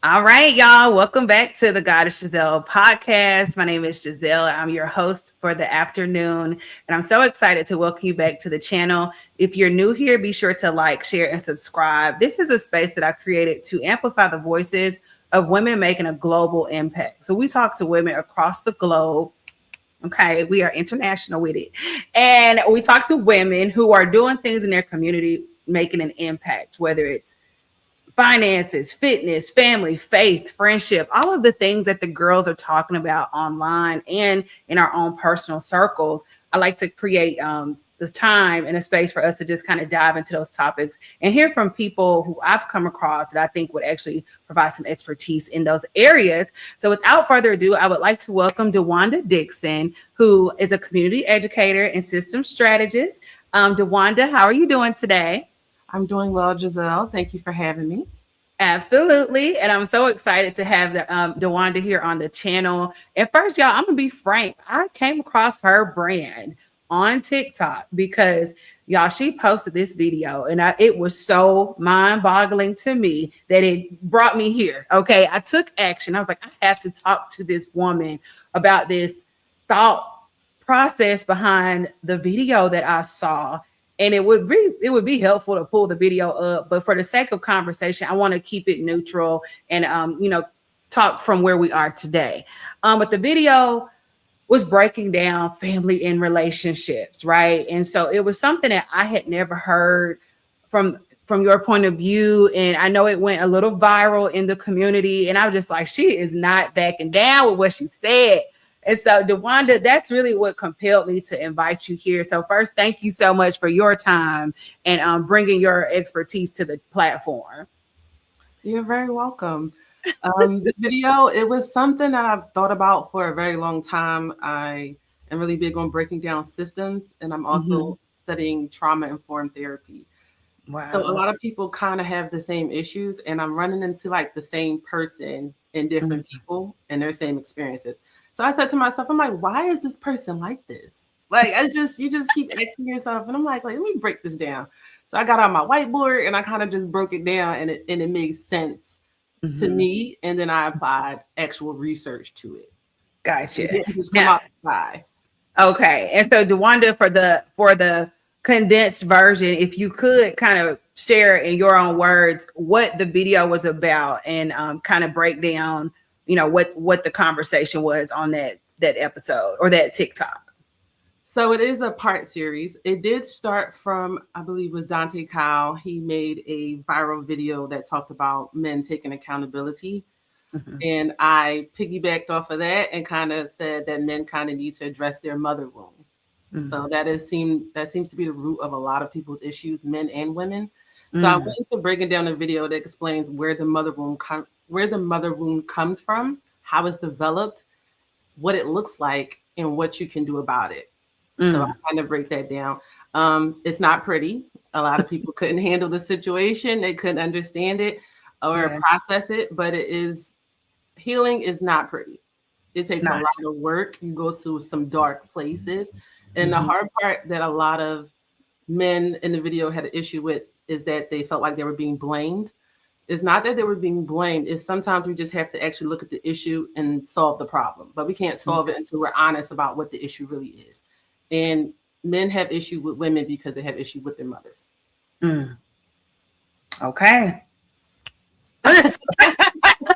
All right, y'all. Welcome back to the Goddess Giselle podcast. My name is Giselle. I'm your host for the afternoon, and I'm so excited to welcome you back to the channel. If you're new here, be sure to like, share, and subscribe. This is a space that I created to amplify the voices of women making a global impact. So we talk to women across the globe. Okay, we are international with it. And we talk to women who are doing things in their community, making an impact, whether it's finances, fitness, family, faith, friendship, all of the things that the girls are talking about online and in our own personal circles. I like to create this time and a space for us to just kind of dive into those topics and hear from people who I've come across that I think would actually provide some expertise in those areas. So without further ado, I would like to welcome Duanda Dixon, who is a community educator and systems strategist. Duanda, how are you doing today? I'm doing well, Giselle. Thank you for having me. Absolutely. And I'm so excited to have the Duanda here on the channel. And first, y'all, I'm gonna be frank. I came across her brand on TikTok because y'all, she posted this video and it was so mind-boggling to me that it brought me here. Okay. I took action. I was like, I have to talk to this woman about this thought process behind the video that I saw, and it would be helpful to pull the video up, but for the sake of conversation, I want to keep it neutral and talk from where we are today. But the video was breaking down family and relationships, right? And so it was something that I had never heard from your point of view, and I know it went a little viral in the community, and I was just like, she is not backing down with what she said. And so, Duanda, that's really what compelled me to invite you here. So first, thank you so much for your time and bringing your expertise to the platform. You're very welcome. The video, it was something that I've thought about for a very long time. I am really big on breaking down systems, and I'm also studying trauma-informed therapy. So a Wow. lot of people kind of have the same issues, and I'm running into like the same person in different people and their same experiences. So I said to myself, I'm like, why is this person like this? Like, you just keep asking yourself, and I'm like, let me break this down. So I got on my whiteboard and I kind of just broke it down, and it made sense to me. And then I applied actual research to it. It Gotcha. didn't just come Now, out the sky. okay. And so, Duanda, for the condensed version, if you could kind of share in your own words what the video was about and kind of break down, what the conversation was on that episode or that TikTok. So it is a part series. It did start from, I believe, with Dante Kyle. He made a viral video that talked about men taking accountability. And I piggybacked off of that and kind of said that men kind of need to address their mother wound. So that seems to be the root of a lot of people's issues, men and women. So I went into breaking down a video that explains where the mother wound comes from, how it's developed, what it looks like, and what you can do about it. So I kind of break that down. It's not pretty. A lot of people couldn't handle the situation. They couldn't understand it or process it, but healing is not pretty. It takes a lot of work. You go to some dark places. And the hard part that a lot of men in the video had an issue with is that they felt like they were being blamed. It's not that they were being blamed. It's sometimes we just have to actually look at the issue and solve the problem. But we can't solve it until we're honest about what the issue really is. And men have issue with women because they have issue with their mothers. Okay.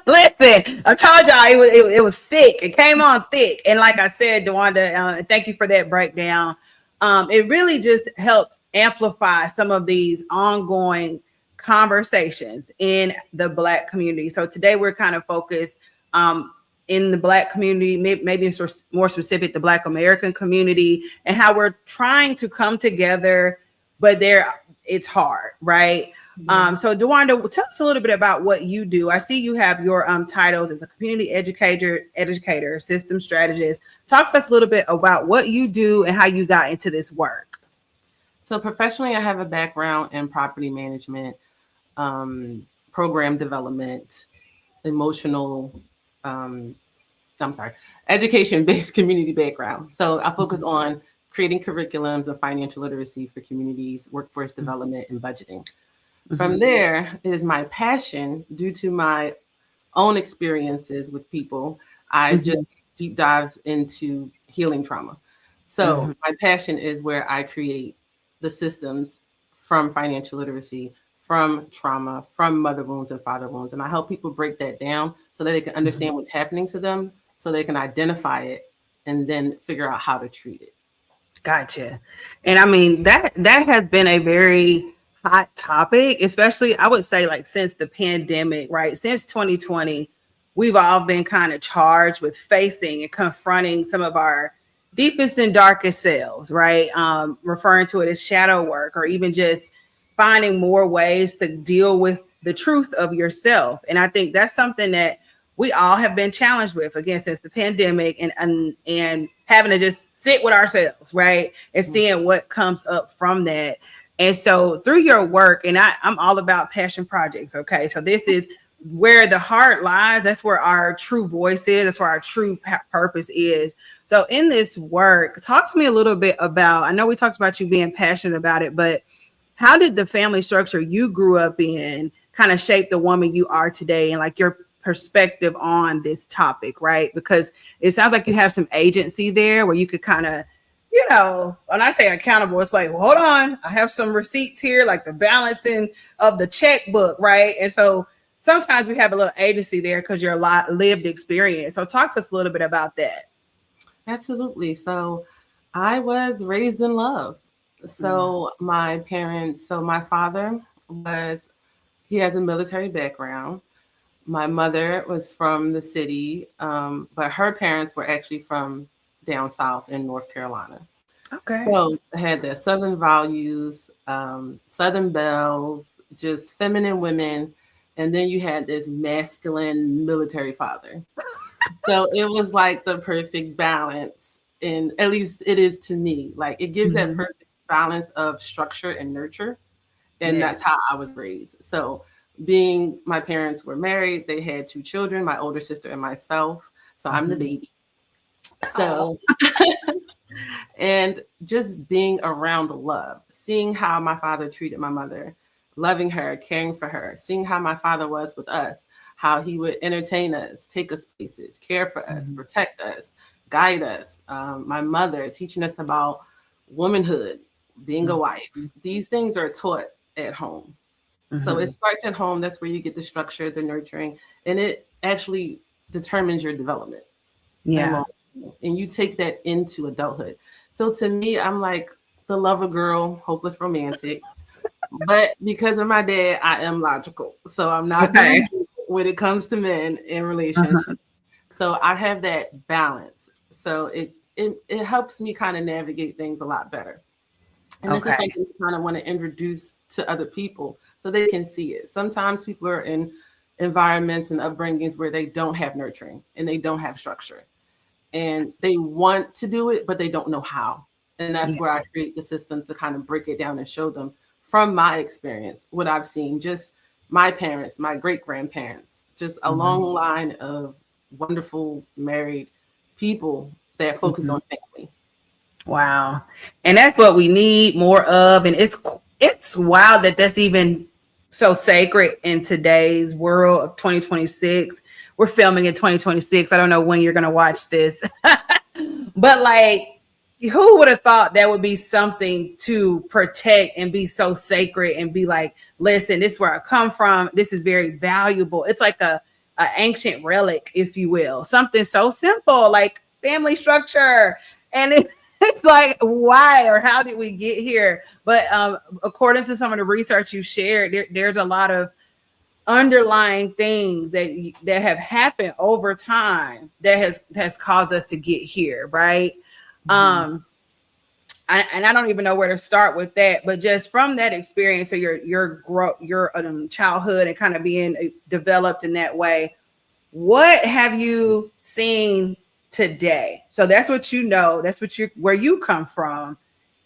Listen, I told y'all it was thick. It came on thick. And like I said, Duanda, thank you for that breakdown. It really just helped amplify some of these ongoing conversations in the Black community. So today we're kind of focused in the Black community, maybe more specific, the Black American community, and how we're trying to come together, but it's hard, right? So Duanda, tell us a little bit about what you do. I see you have your titles as a community educator, system strategist. Talk to us a little bit about what you do and how you got into this work. So professionally, I have a background in property management, program development, education-based community background. So I focus on creating curriculums of financial literacy for communities, workforce development, and budgeting. From there is my passion due to my own experiences with people, I just deep dive into healing trauma. So my passion is where I create the systems from financial literacy, from trauma, from mother wounds and father wounds. And I help people break that down so that they can understand what's happening to them, so they can identify it and then figure out how to treat it. Gotcha. And I mean that has been a very hot topic, especially I would say like since the pandemic, right? Since 2020, we've all been kind of charged with facing and confronting some of our deepest and darkest selves, right? Referring to it as shadow work or even just finding more ways to deal with the truth of yourself. And I think that's something that we all have been challenged with again since the pandemic and having to just sit with ourselves, right? And seeing what comes up from that. And so through your work, and I'm all about passion projects. Okay. So this is where the heart lies. That's where our true voice is. That's where our true purpose is. So in this work, talk to me a little bit about, I know we talked about you being passionate about it, but how did the family structure you grew up in kind of shape the woman you are today and like your perspective on this topic, right? Because it sounds like you have some agency there where you could kind of, when I say accountable, it's like, well, hold on, I have some receipts here, like the balancing of the checkbook, right? And so sometimes we have a little agency there because you're a lot lived experience. So talk to us a little bit about that. Absolutely. So I was raised in love. So my parents, so my father he has a military background. My mother was from the city, but her parents were actually from down south in North Carolina. Okay. So I had their Southern values, Southern belles, just feminine women. And then you had this masculine military father. So it was like the perfect balance. And at least it is to me. Like it gives that perfect balance of structure and nurture. And that's how I was raised. So being my parents were married, they had 2 children, my older sister and myself. So I'm the baby. So and just being around the love, seeing how my father treated my mother, loving her, caring for her, seeing how my father was with us, how he would entertain us, take us places, care for us, protect us, guide us. My mother teaching us about womanhood, being a wife. These things are taught at home. So it starts at home. That's where you get the structure, the nurturing, and it actually determines your development. Yeah. And you take that into adulthood. So to me, I'm like the lover girl, hopeless romantic. But because of my dad, I am logical. So I'm not Okay. when it comes to men in relationships. So I have that balance. So it helps me kind of navigate things a lot better. And this is something I kind of want to introduce to other people so they can see it. Sometimes people are in environments and upbringings where they don't have nurturing and they don't have structure. And they want to do it, but they don't know how. And that's where I create the systems to kind of break it down and show them from my experience, what I've seen, just my parents, my great-grandparents, just a long line of wonderful married people that focus on family. Wow. And that's what we need more of. And it's wild that that's even so sacred in today's world of 2026. We're filming in 2026. I don't know when you're going to watch this, but like, who would have thought that would be something to protect and be so sacred and be like, listen, this is where I come from. This is very valuable. It's like a ancient relic, if you will, something so simple like family structure. And it's like, why or how did we get here? But according to some of the research you shared, there's a lot of underlying things that have happened over time that has caused us to get here, right? And I don't even know where to start with that, but just from that experience of your childhood and kind of being developed in that way, what have you seen today? So that's what that's where you come from.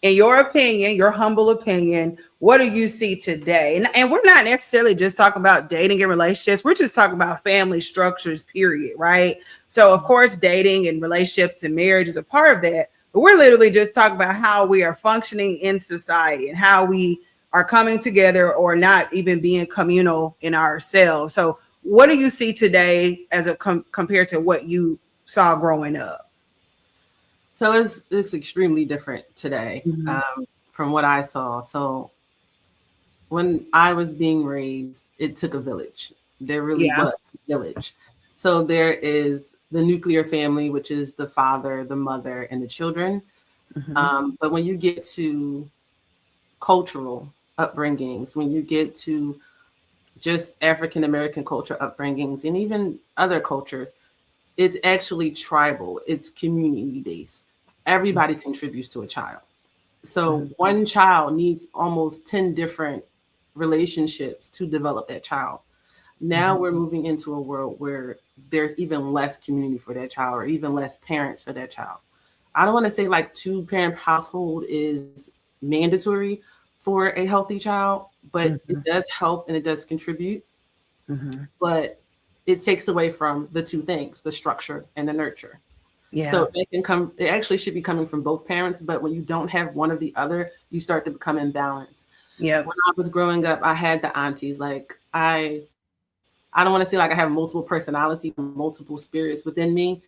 In your opinion, your humble opinion, what do you see today? And we're not necessarily just talking about dating and relationships. We're just talking about family structures, period, right? So of course, dating and relationships and marriage is a part of that. But we're literally just talking about how we are functioning in society and how we are coming together or not even being communal in ourselves. So what do you see today as a compared to what you saw growing up? So it's extremely different today, Mm-hmm. from what I saw. So when I was being raised, it took a village. There really Yeah. was a village. So there is the nuclear family, which is the father, the mother, and the children. Mm-hmm. But when you get to cultural upbringings, when you get to just African American culture upbringings, and even other cultures, it's actually tribal, it's community based. Everybody contributes to a child. So Mm-hmm. one child needs almost 10 different relationships to develop that child. Now Mm-hmm. we're moving into a world where there's even less community for that child, or even less parents for that child. I don't want to say like two parent household is mandatory for a healthy child, but it Mm-hmm. does help and it does contribute. Mm-hmm. But it takes away from the two things, the structure and the nurture. Yeah. So it actually should be coming from both parents, but when you don't have one or the other, you start to become imbalanced. Yep. When I was growing up, I had the aunties. Like I don't want to say like I have multiple personalities, multiple spirits within me.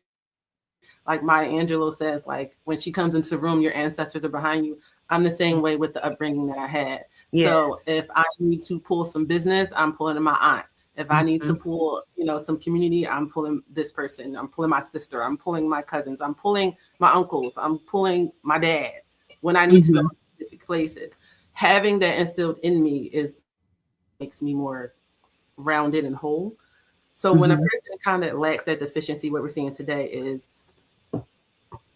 Like Maya Angelou says, like when she comes into the room, your ancestors are behind you. I'm the same way with the upbringing that I had. So if Yes. I need to pull some business, I'm pulling my aunt. If I need to Mm-hmm. pull, some community, I'm pulling this person. I'm pulling my sister. I'm pulling my cousins. I'm pulling my uncles. I'm pulling my dad when I need to go Mm-hmm. to specific places. Having that instilled in me is what makes me more rounded and whole. So when a Mm-hmm. person kind of lacks that deficiency, what we're seeing today is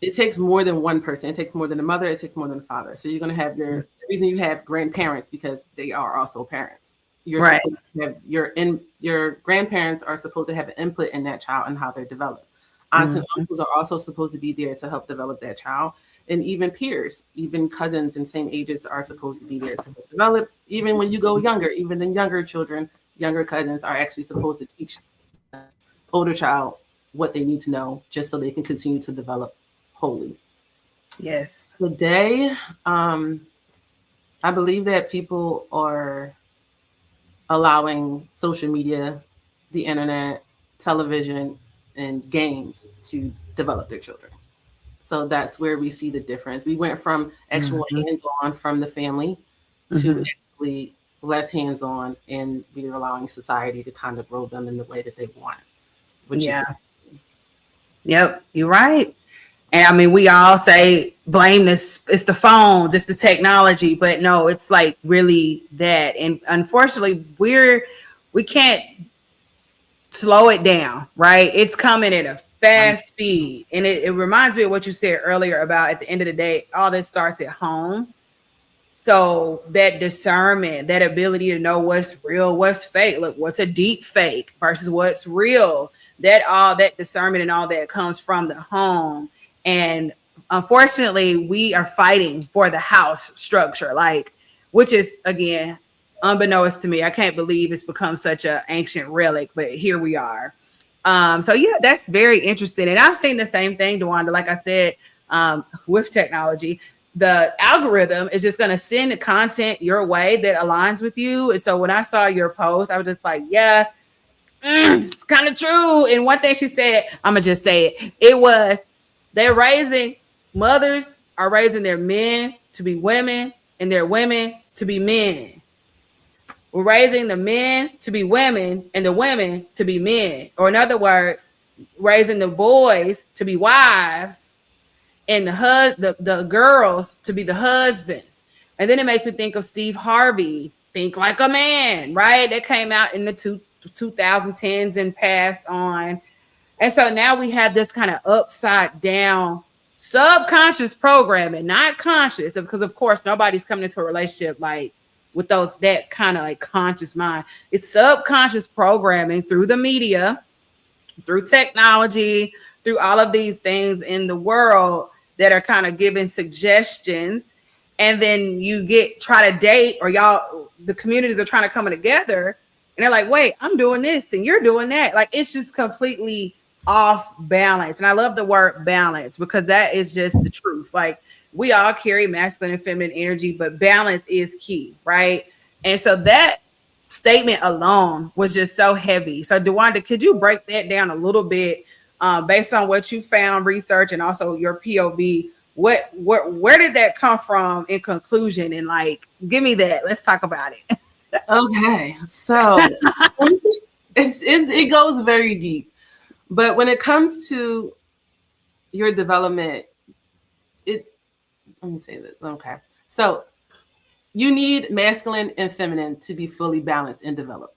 it takes more than one person. It takes more than a mother. It takes more than a father. So you're going to have the reason you have grandparents because they are also parents. You're Right. supposed to have your grandparents are supposed to have an input in that child and how they're developed. Aunts and Mm-hmm. uncles are also supposed to be there to help develop that child. And even peers, even cousins in same ages are supposed to be there to help develop. Even when you go younger, even in younger children, younger cousins are actually supposed to teach the older child what they need to know just so they can continue to develop wholly. Yes. Today, um, I believe that people are allowing social media, the internet, television, and games to develop their children. So that's where we see the difference. We went from actual Mm-hmm. hands on from the family to Mm-hmm. actually less hands on, and we're allowing society to kind of grow them in the way that they want, which is Yeah. Yep. You're right. And I mean, we all say blame this, it's the phones, it's the technology, but no, it's like really that. And unfortunately, we can't slow it down, right? It's coming at a fast speed. And it reminds me of what you said earlier about at the end of the day, all this starts at home. So that discernment, that ability to know what's real, what's fake, look, what's a deep fake versus what's real, that all that discernment and all that comes from the home. And unfortunately, we are fighting for the house structure, like, which is again, unbeknownst to me, I can't believe it's become such an ancient relic, but here we are. So yeah, that's very interesting. And I've seen the same thing, Duanda, like I said, with technology the algorithm is just going to send the content your way that aligns with you. And so when I saw your post, I was just like, yeah, it's kind of true. And one thing she said, I'm going to just say it. It was they're raising mothers are raising their men to be women and their women to be men. We're raising the men to be women and the women to be men. Or in other words, raising the boys to be wives and the girls to be the husbands. And then it makes me think of Steve Harvey, Think Like a Man, right? That came out in the 2010s and passed on. And so now we have this kind of upside down subconscious programming, not conscious, because of course nobody's coming into a relationship like with those that kind of like conscious mind. It's subconscious programming through the media, through technology, through all of these things in the world that are kind of giving suggestions. And then you try to date, or y'all, the communities are trying to come together. And they're like, wait, I'm doing this and you're doing that. Like it's just completely off balance. And I love the word balance because that is just the truth. Like we all carry masculine and feminine energy, but balance is key, right? And so that statement alone was just so heavy. So Duanda, could you break that down a little bit, based on what you found, research, and also your POV? Where did that come from in conclusion? And like, give me that. Let's talk about it. Okay, so it goes very deep, but when it comes to your development, let me say this. Okay, so you need masculine and feminine to be fully balanced and developed.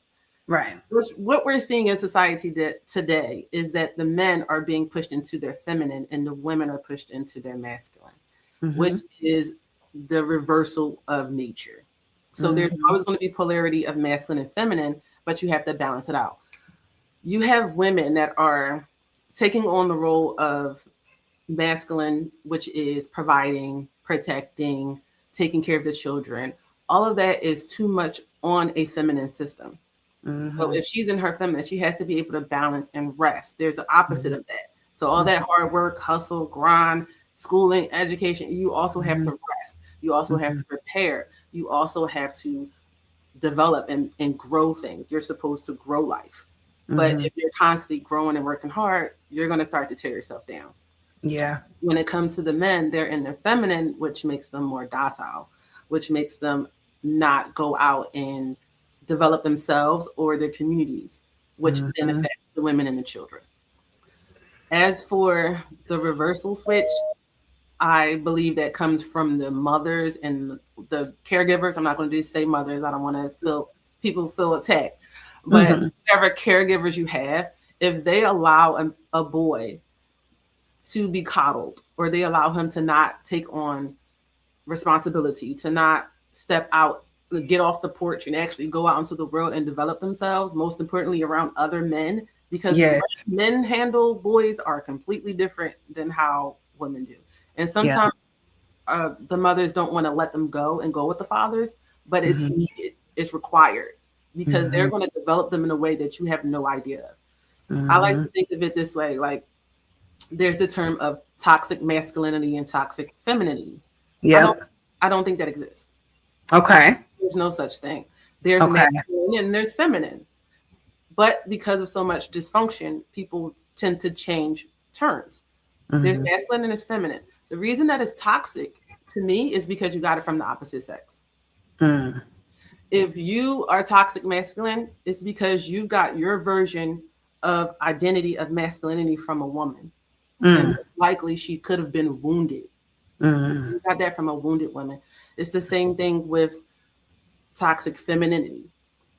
Right. What we're seeing in society today is that the men are being pushed into their feminine and the women are pushed into their masculine, which is the reversal of nature. So there's always going to be polarity of masculine and feminine, but you have to balance it out. You have women that are taking on the role of masculine, which is providing, protecting, taking care of the children. All of that is too much on a feminine system. So if she's in her feminine, she has to be able to balance and rest. There's an opposite of that. So all that hard work, hustle, grind, schooling, education, you also have to rest. You also have to prepare. You also have to develop and grow things. You're supposed to grow life. But if you're constantly growing and working hard, you're going to start to tear yourself down. Yeah. When it comes to the men, they're in their feminine, which makes them more docile, which makes them not go out and develop themselves or their communities, which then affects the women and the children. As for the reversal switch, I believe that comes from the mothers and the caregivers. I'm not going to just say mothers. I don't want to people feel attacked. But whatever caregivers you have, if they allow a boy to be coddled, or they allow him to not take on responsibility, to not step out, get off the porch and actually go out into the world and develop themselves, most importantly around other men, because men handle boys are completely different than how women do. And sometimes the mothers don't want to let them go and go with the fathers, but it's needed, it's required, because they're going to develop them in a way that you have no idea of. I like to think of it this way, like there's the term of toxic masculinity and toxic femininity. Yeah. I don't think that exists. Okay. There's no such thing. There's masculine and there's feminine. But because of so much dysfunction, people tend to change terms. There's masculine and there's feminine. The reason that is toxic to me is because you got it from the opposite sex. If you are toxic masculine, it's because you got your version of identity of masculinity from a woman. And most likely she could have been wounded. You got that from a wounded woman. It's the same thing with toxic femininity.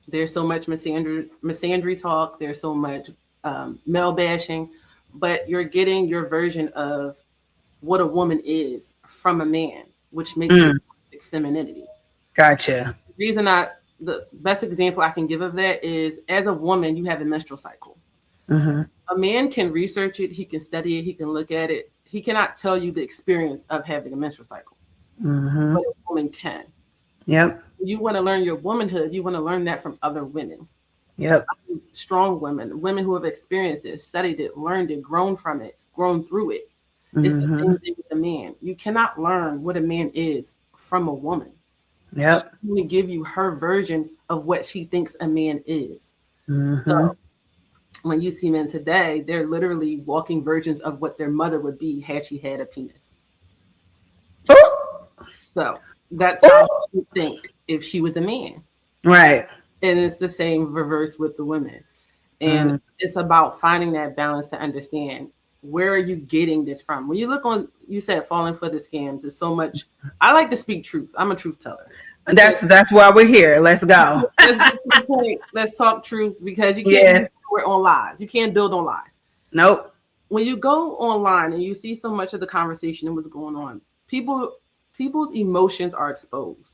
There's so much misandry talk. There's so much male bashing, but you're getting your version of what a woman is from a man, which makes it toxic femininity. Gotcha. The best example I can give of that is, as a woman, you have a menstrual cycle. A man can research it, he can study it, he can look at it. He cannot tell you the experience of having a menstrual cycle, but a woman can. Yep. You want to learn your womanhood, you want to learn that from other women. Yep. Strong women who have experienced it, studied it, learned it, grown from it, grown through it. It's the same thing with a man. You cannot learn what a man is from a woman. Yep. She only give you her version of what she thinks a man is. So when you see men today, they're literally walking versions of what their mother would be had she had a penis. So that's how you think if she was a man. Right. And it's the same reverse with the women. And it's about finding that balance to understand, where are you getting this from? When you look on, you said falling for the scams, there's so much. I like to speak truth. I'm a truth teller. That's why we're here. Let's go. Let's get to the point. Let's talk truth, because you can't build on lies. You can't build on lies. Nope. When you go online and you see so much of the conversation and what's going on, people's emotions are exposed.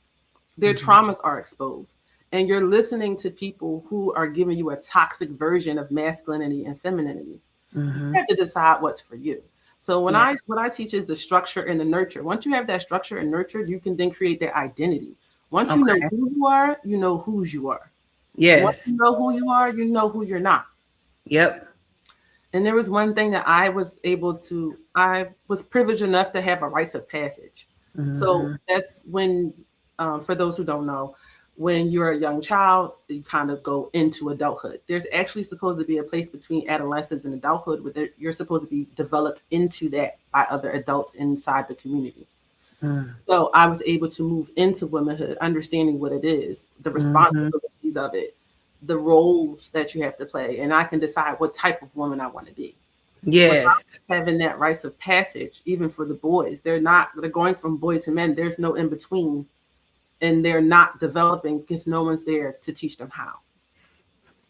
Their traumas are exposed. And you're listening to people who are giving you a toxic version of masculinity and femininity. You have to decide what's for you. So what I teach is the structure and the nurture. Once you have that structure and nurture, you can then create that identity. Once you know who you are, you know whose you are. Yes. Once you know who you are, you know who you're not. Yep. And there was one thing that I was privileged enough to have a rites of passage. So that's when, for those who don't know, when you're a young child, you kind of go into adulthood. There's actually supposed to be a place between adolescence and adulthood where you're supposed to be developed into that by other adults inside the community. So I was able to move into womanhood, understanding what it is, the responsibilities of it, the roles that you have to play, and I can decide what type of woman I want to be. Without Yes. having that rites of passage, even for the boys, they're going from boy to men. There's no in between, and they're not developing because no one's there to teach them how.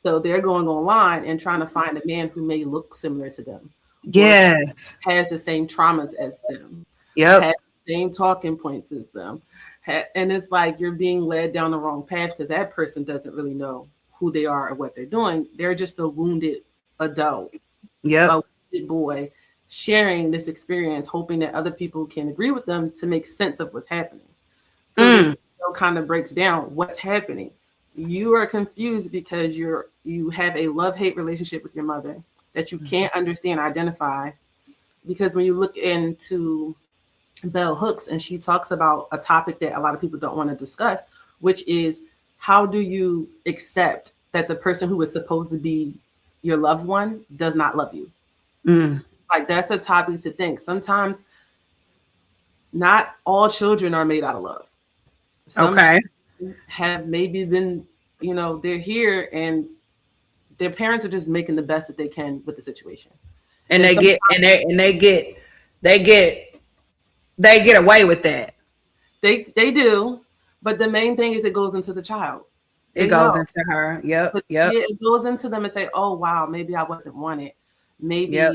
So they're going online and trying to find a man who may look similar to them, or Yes. has the same traumas as them, Yep. has the same talking points as them. And it's like you're being led down the wrong path because that person doesn't really know who they are or what they're doing. They're just a wounded adult, Yep. a wounded boy sharing this experience, hoping that other people can agree with them to make sense of what's happening. So the video kind of breaks down what's happening. You are confused because you have a love-hate relationship with your mother that you can't understand, identify. Because when you look into Bell Hooks, and she talks about a topic that a lot of people don't want to discuss, which is how do you accept that the person who is supposed to be your loved one does not love you? Like, that's a topic to think. Sometimes not all children are made out of love. Some children have maybe been, they're here and their parents are just making the best that they can with the situation. And they get away with that. They do, but the main thing is it goes into the child. It goes into her. Yep. But Yep. yeah, it goes into them and say, oh, wow, maybe I wasn't wanted. Maybe Yep.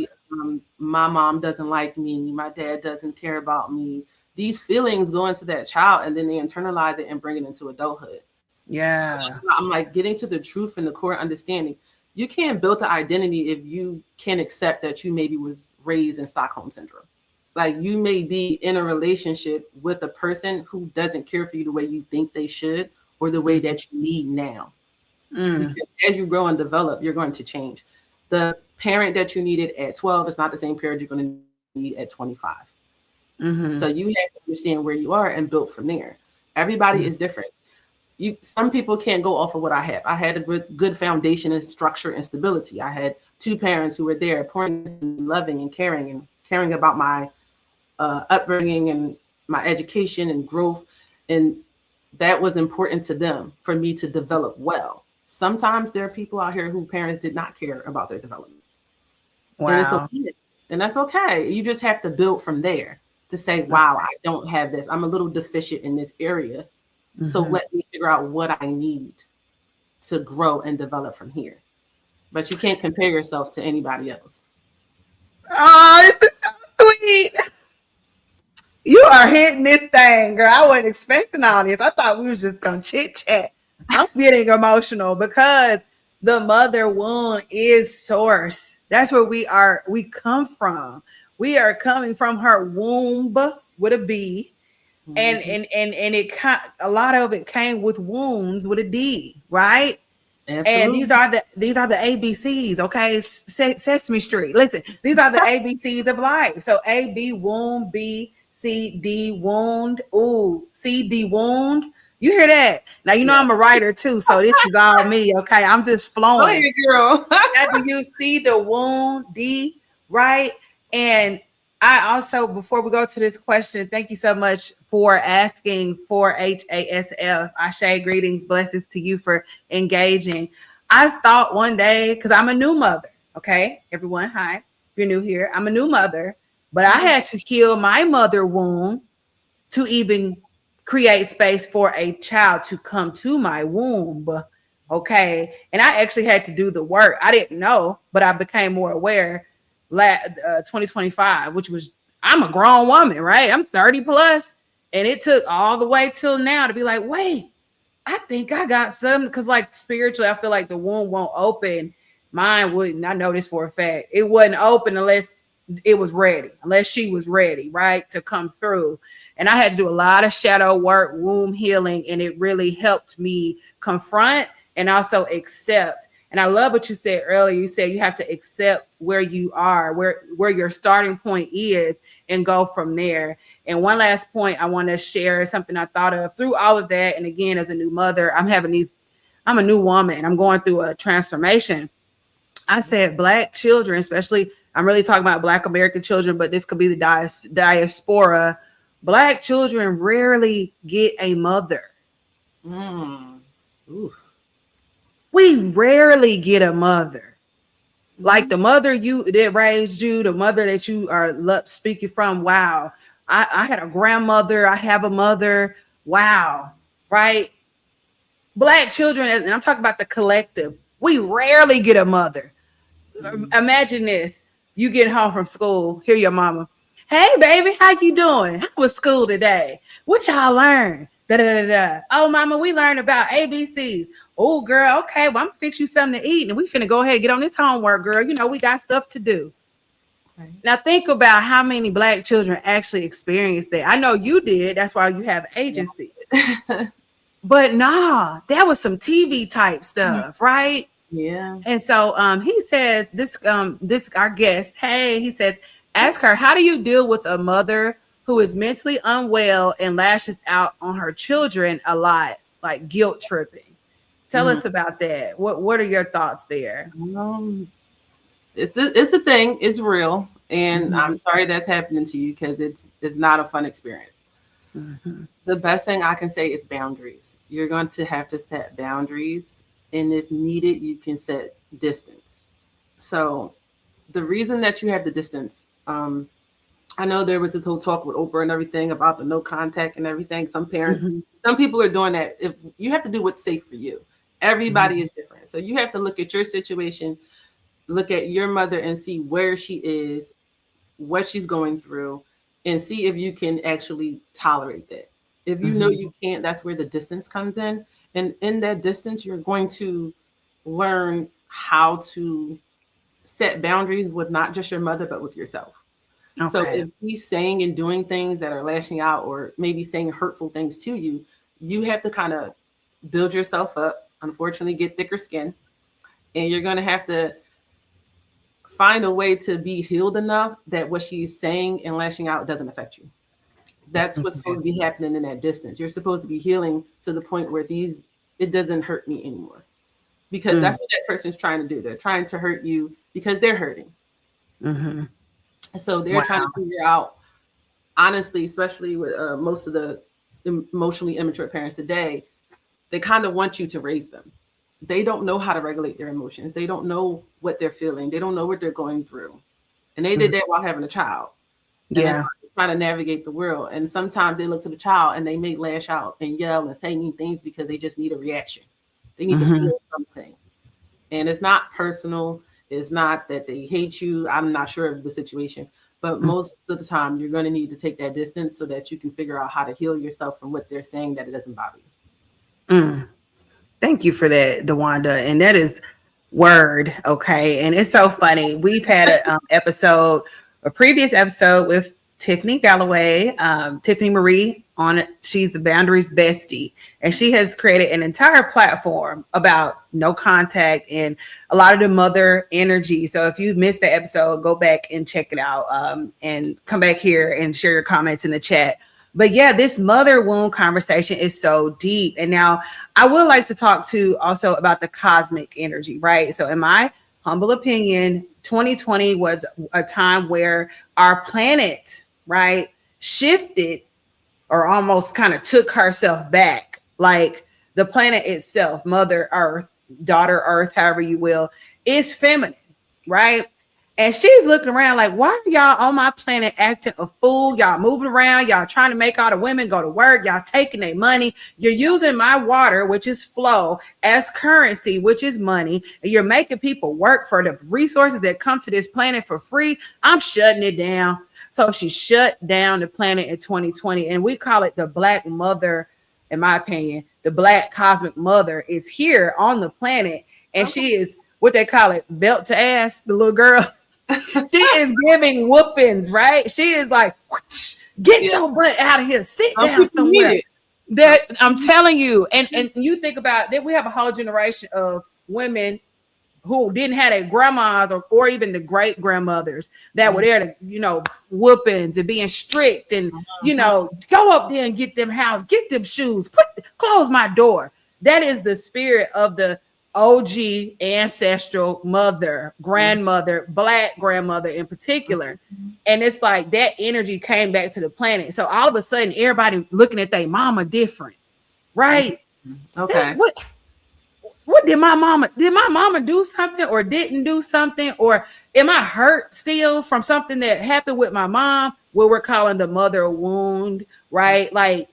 My mom doesn't like me. My dad doesn't care about me. These feelings go into that child and then they internalize it and bring it into adulthood. Yeah. So I'm like getting to the truth and the core understanding. You can't build an identity if you can't accept that you maybe was raised in Stockholm Syndrome. Like, you may be in a relationship with a person who doesn't care for you the way you think they should or the way that you need now. Because as you grow and develop, you're going to change. The parent that you needed at 12 is not the same parent you're going to need at 25. So you have to understand where you are and build from there. Everybody is different. Some people can't go off of what I have. I had a good foundation and structure and stability. I had two parents who were there, pouring, loving and caring about my upbringing and my education and growth. And that was important to them for me to develop well. Sometimes there are people out here who parents did not care about their development. Wow. And that's okay. You just have to build from there to say, wow, I don't have this. I'm a little deficient in this area. So let me figure out what I need to grow and develop from here. But you can't compare yourself to anybody else. Oh, this is so sweet. You are hitting this thing, girl. I wasn't expecting all this. I thought we was just gonna chit chat. I'm getting emotional because the mother wound is source. That's where we come from. We are coming from her womb with a B. And a lot of it came with wounds with a D, right? Absolutely. And these are the ABCs, okay? Sesame Street. Listen, these are the ABCs of life. So A, B, wound, B, C, D, wound. Ooh, C, D, wound. You hear that? Now, I'm a writer too, so this is all me, okay? I'm just flowing. Oh, girl. You see the wound, D, right? And I also, before we go to this question, thank you so much for asking for HASF. Ashe, greetings, blessings to you for engaging. I thought one day, because I'm a new mother, okay? Everyone, hi. If you're new here, I'm a new mother, but I had to heal my mother wound to even create space for a child to come to my womb, okay? And I actually had to do the work. I didn't know, but I became more aware 2025, which was, I'm a grown woman, right? I'm 30 plus, and it took all the way till now to be like, wait, I think I got something, because like spiritually, I feel like the womb won't open. Mine wouldn't. I know this for a fact. It wasn't open unless it was ready, unless she was ready, right, to come through. And I had to do a lot of shadow work, womb healing, and it really helped me confront and also accept. And I love what you said earlier. You said you have to accept where you are, where your starting point is, and go from there. And one last point I want to share, something I thought of through all of that. And again, as a new mother, I'm a new woman. I'm going through a transformation. I said Black children, especially, I'm really talking about Black American children, but this could be the diaspora. Black children rarely get a mother. Oof. We rarely get a mother. Like the mother that raised you, the mother that you are speaking from. Wow. I had a grandmother. I have a mother. Wow. Right. Black children, and I'm talking about the collective, we rarely get a mother. Imagine this. You get home from school, hear your mama. Hey, baby, how you doing? How was school today? What y'all learn? Da, da, da, da. Oh, mama, we learned about ABCs. Oh, girl, okay, well, I'm gonna fix you something to eat, and we finna go ahead and get on this homework, girl. You know, we got stuff to do. Right. Now, think about how many Black children actually experienced that. I know you did. That's why you have agency. Yeah. But nah, that was some TV type stuff, right? Yeah. And so he says, this our guest, hey, he says, ask her, how do you deal with a mother who is mentally unwell and lashes out on her children a lot, like guilt tripping? Tell us about that. What are your thoughts there? It's a thing. It's real, and I'm sorry that's happening to you, because it's not a fun experience. The best thing I can say is boundaries. You're going to have to set boundaries, and if needed, you can set distance. So the reason that you have the distance, I know there was this whole talk with Oprah and everything about the no contact and everything. Some parents, some people are doing that. If you have to do what's safe for you. Everybody is different. So you have to look at your situation, look at your mother and see where she is, what she's going through, and see if you can actually tolerate that. If you know you can't, that's where the distance comes in. And in that distance, you're going to learn how to set boundaries with not just your mother, but with yourself. Okay. So if he's saying and doing things that are lashing out, or maybe saying hurtful things to you, you have to kind of build yourself up, unfortunately, get thicker skin. And you're going to have to find a way to be healed enough that what she's saying and lashing out doesn't affect you. That's what's supposed to be happening in that distance. You're supposed to be healing to the point where it doesn't hurt me anymore. Because that's what that person's trying to do. They're trying to hurt you because they're hurting. So they're trying to figure out, honestly, especially with most of the emotionally immature parents today, they kind of want you to raise them. They don't know how to regulate their emotions. They don't know what they're feeling. They don't know what they're going through. And they did that while having a child. And trying to navigate the world. And sometimes they look to the child and they may lash out and yell and say mean things because they just need a reaction. They need to feel something. And it's not personal. It's not that they hate you. I'm not sure of the situation. But most of the time, you're going to need to take that distance so that you can figure out how to heal yourself from what they're saying, that it doesn't bother you. Thank you for that, Duanda. And that is word. Okay. And it's so funny. We've had a previous episode with Tiffany Galloway, Tiffany Marie on it. She's the Boundaries Bestie, and she has created an entire platform about no contact and a lot of the mother energy. So if you missed the episode, go back and check it out, and come back here and share your comments in the chat. But yeah, this mother wound conversation is so deep. And now I would like to talk to also about the cosmic energy, right? So in my humble opinion, 2020 was a time where our planet, right, shifted or almost kind of took herself back. Like the planet itself, Mother Earth, Daughter Earth, however you will, is feminine, right? And she's looking around like, why are y'all on my planet acting a fool? Y'all moving around. Y'all trying to make all the women go to work. Y'all taking their money. You're using my water, which is flow, as currency, which is money. And you're making people work for the resources that come to this planet for free. I'm shutting it down. So she shut down the planet in 2020. And we call it the Black Mother, in my opinion. The Black Cosmic Mother is here on the planet. And she is what they call it, belt to ass, the little girl. She is giving whoopings, right? She is like, get your butt out of here, sit down somewhere. That I'm telling you, and you think about that, we have a whole generation of women who didn't have their grandmas or even the great grandmothers that were there to, whoopings and being strict and, go up there and get them house, get them shoes, close my door. That is the spirit of the OG ancestral mother, grandmother, Black grandmother in particular. And it's like that energy came back to the planet. So all of a sudden, everybody looking at their mama different, right? Okay. What did my mama do something or didn't do something? Or am I hurt still from something that happened with my mom, where we're calling the mother wound, right? Like,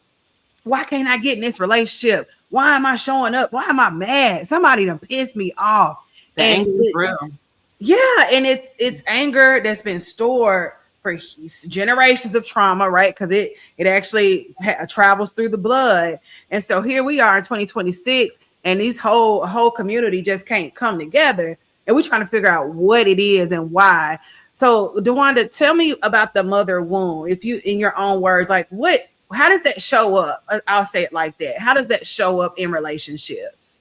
why can't I get in this relationship? Why am I showing up? Why am I mad? Somebody done pissed me off. The anger is real. Yeah, and it's anger that's been stored for generations of trauma, right? Because it actually travels through the blood. And so here we are in 2026, and these whole community just can't come together, and we're trying to figure out what it is and why. So, Duanda, tell me about the mother wound. If you, in your own words, like how does that show up? I'll say it like that. How does that show up in relationships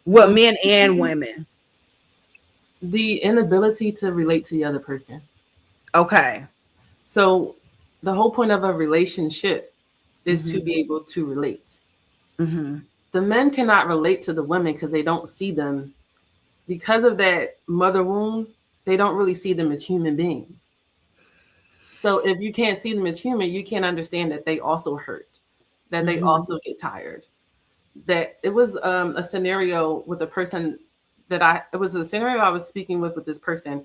with men and women? The inability to relate to the other person. Okay. So the whole point of a relationship is to be able to relate. The men cannot relate to the women because they don't see them. Because of that mother wound, they don't really see them as human beings. So if you can't see them as human, you can't understand that they also hurt, that they also get tired. That it was a scenario with a person it was a scenario I was speaking with this person,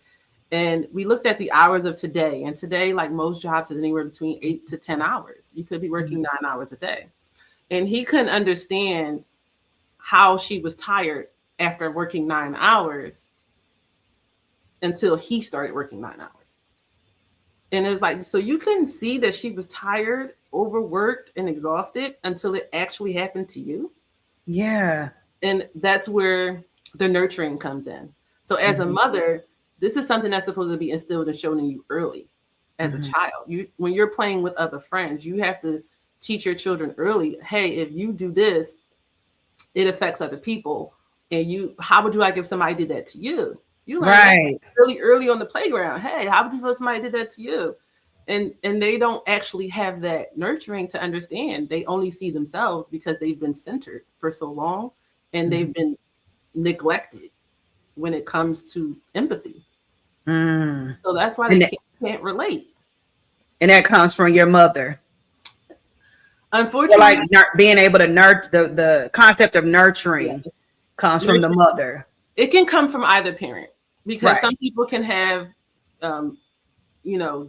and we looked at the hours of today. And today, like most jobs, is anywhere between 8 to 10 hours. You could be working 9 hours a day. And he couldn't understand how she was tired after working 9 hours until he started working 9 hours. And it was like, so you couldn't see that she was tired, overworked, and exhausted until it actually happened to you? Yeah. And that's where the nurturing comes in. So as a mother, this is something that's supposed to be instilled and shown in you early as a child. When you're playing with other friends, you have to teach your children early, hey, if you do this, it affects other people. And how would you like if somebody did that to you? You learn that really early on the playground. Hey, how would you feel if somebody did that to you? And they don't actually have that nurturing to understand. They only see themselves because they've been centered for so long, and they've been neglected when it comes to empathy. So that's why they can't relate. And that comes from your mother. Unfortunately, like being able to nurture, the concept of nurturing comes from the mother. It can come from either parent, because some people can have,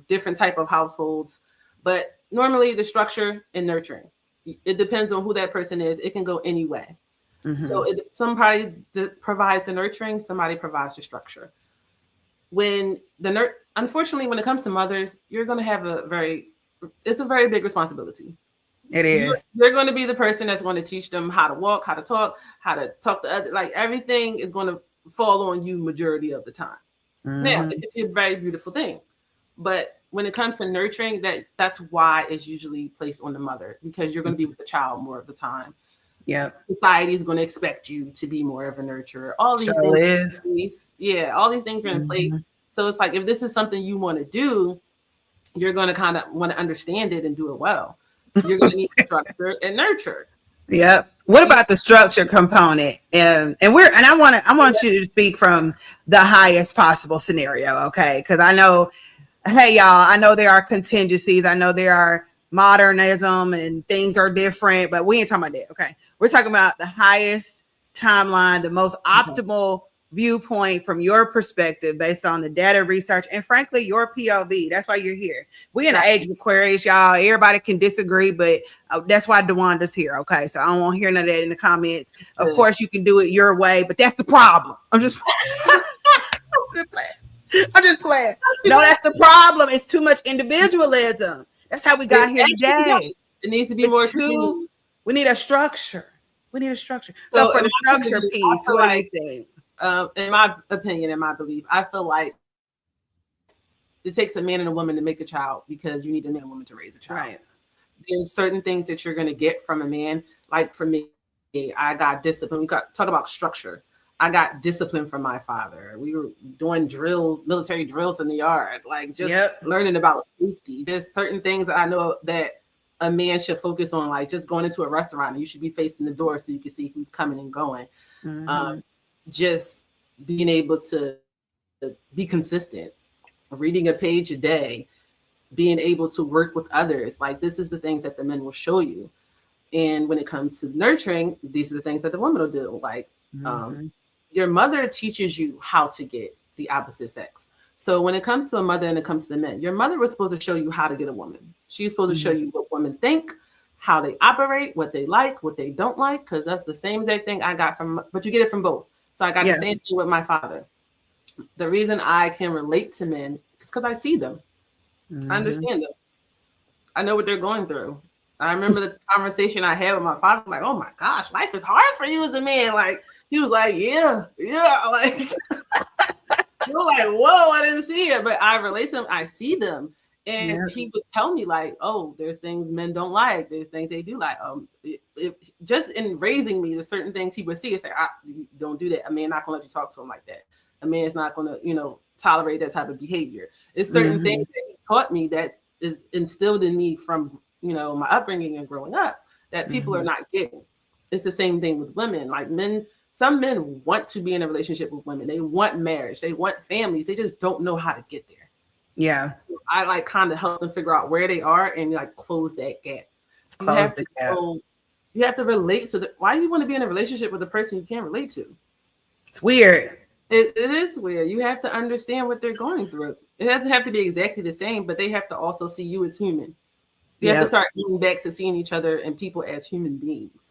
different type of households, but normally the structure and nurturing, it depends on who that person is. It can go any way. So somebody provides the nurturing, somebody provides the structure. Unfortunately, when it comes to mothers, you're going to have it's a very big responsibility. It is. You're going to be the person that's going to teach them how to walk, how to talk to other, like everything is going to fall on you majority of the time. Now, it can be a very beautiful thing, but when it comes to nurturing, that's why it's usually placed on the mother, because you're going to be with the child more of the time. Yeah. Society is going to expect you to be more of a nurturer. All these things. All these things are in place. So it's like, if this is something you want to do, you're going to kind of want to understand it and do it well. You're going to need structure and nurture. Yeah. What about the structure component? And I want you to speak from the highest possible scenario, okay? Because I know, hey y'all, I know there are contingencies. I know there are modernism and things are different, but we ain't talking about that, okay? We're talking about the highest timeline, the most optimal viewpoint from your perspective based on the data research and frankly your POV. That's why you're here. We're in the age of Aquarius, y'all. Everybody can disagree, but that's why Duanda's here. Okay, so I don't want to hear none of that in the comments. Of course, you can do it your way, but that's the problem. I'm just playing. No, that's the problem. It's too much individualism. That's how we got here today. It needs to be more. We need a structure. So for the structure piece, what do you think? In my opinion, in my belief, I feel like it takes a man and a woman to make a child, because you need a man and woman to raise a child. Right. There's certain things that you're going to get from a man. Like for me, I got discipline. We talk about structure. I got discipline from my father. We were doing drills, military drills in the yard, like just learning about safety. There's certain things that I know that a man should focus on, like just going into a restaurant and you should be facing the door so you can see who's coming and going. Just being able to be consistent, reading a page a day, being able to work with others. Like this is the things that the men will show you. And when it comes to nurturing, these are the things that the woman will do. Like your mother teaches you how to get the opposite sex. So when it comes to a mother and it comes to the men, your mother was supposed to show you how to get a woman. She's supposed to show you what women think, how they operate, what they like, what they don't like, because that's the same exact thing I got from, but you get it from both. So I got the same thing with my father. The reason I can relate to men is because I see them. I understand them. I know what they're going through. I remember the conversation I had with my father, like, oh my gosh, life is hard for you as a man. Like, he was like, yeah. Like, you're like, whoa, I didn't see it. But I relate to them. I see them. And he would tell me, like, oh, there's things men don't like. There's things they do like. Just in raising me, there's certain things he would see and say, don't do that. A man not going to let you talk to him like that. A man's not going to, tolerate that type of behavior. It's certain things that he taught me that is instilled in me from, my upbringing and growing up that people are not getting. It's the same thing with women. Like some men want to be in a relationship with women. They want marriage. They want families. They just don't know how to get there. Yeah. I like kind of help them figure out where they are and like close that gap. You have to relate to why do you want to be in a relationship with a person you can't relate to? It's weird. It is weird. You have to understand what they're going through. It doesn't have to be exactly the same, but they have to also see you as human. You have to start getting back to seeing each other and people as human beings.